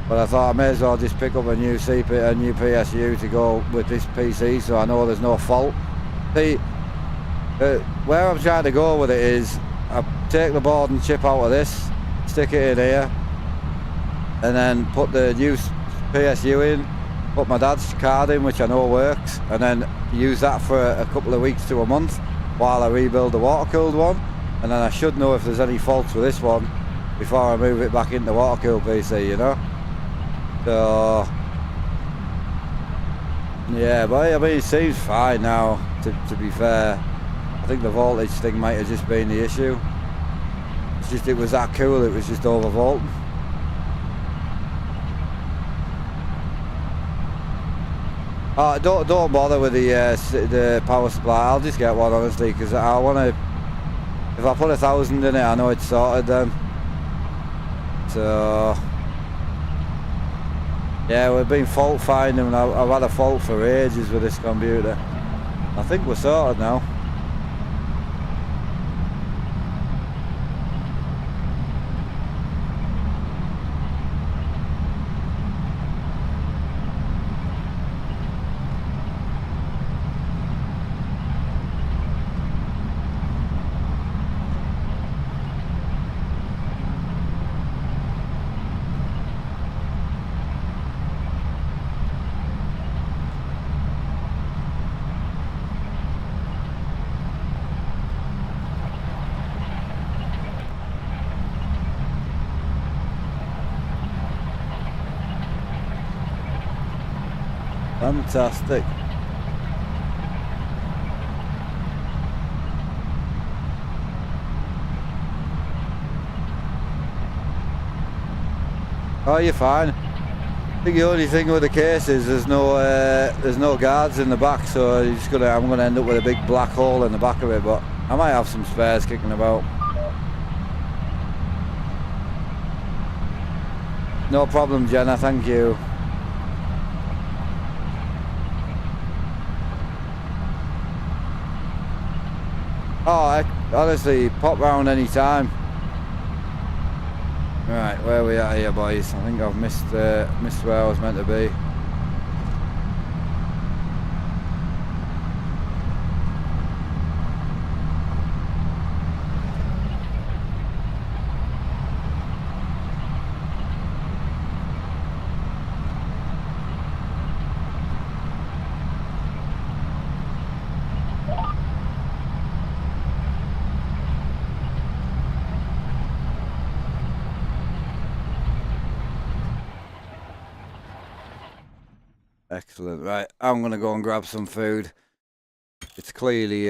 But I thought I may as well just pick up a new PSU to go with this PC, so I know there's no fault. See, where I'm trying to go with it is, I take the board and chip out of this, stick it in here, and then put the new PSU in, put my dad's card in, which I know works, and then use that for a couple of weeks to a month while I rebuild the water-cooled one, and then I should know if there's any faults with this one before I move it back into water-cooled PC, you know. So yeah, but I mean it seems fine now, to be fair. I think the voltage thing might have just been the issue. It's just it was that cool, it was just overvolting. Oh, don't bother with the power supply. I'll just get one, honestly, because I want to. If I put 1,000 in it, I know it's sorted then. So yeah, we've been fault finding, and I've had a fault for ages with this computer. I think we're sorted now. Fantastic. Oh, you're fine. I think the only thing with the case is there's no guards in the back, so I'm gonna end up with a big black hole in the back of it, but I might have some spares kicking about. No problem, Jenna, thank you. Oh, honestly, pop round any time. Right, where are we at here, boys? I think I've missed where I was meant to be. Excellent. Right, I'm gonna go and grab some food. It's clearly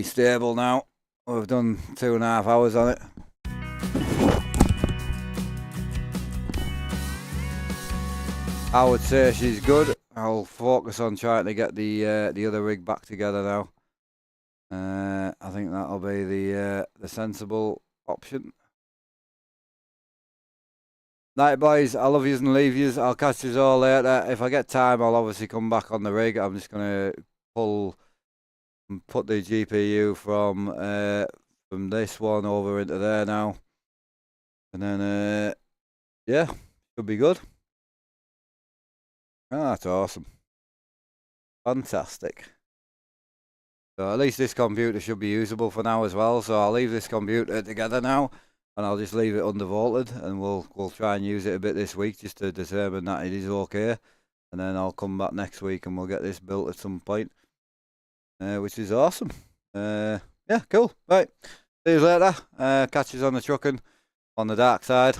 stable now. We've done 2.5 hours on it. I would say she's good. I'll focus on trying to get the other rig back together now. I think that'll be the sensible option. Night, boys. I love yous and leave yous. I'll catch yous all later. If I get time, I'll obviously come back on the rig. I'm just gonna pull and put the GPU from this one over into there now, and then yeah, should be good. Oh, that's awesome. Fantastic. So at least this computer should be usable for now as well. So I'll leave this computer together now, and I'll just leave it undervolted, and we'll try and use it a bit this week just to determine that it is okay, and then I'll come back next week and we'll get this built at some point, which is awesome. Yeah, cool. Right, see you later. Catch us on the trucking on the dark side.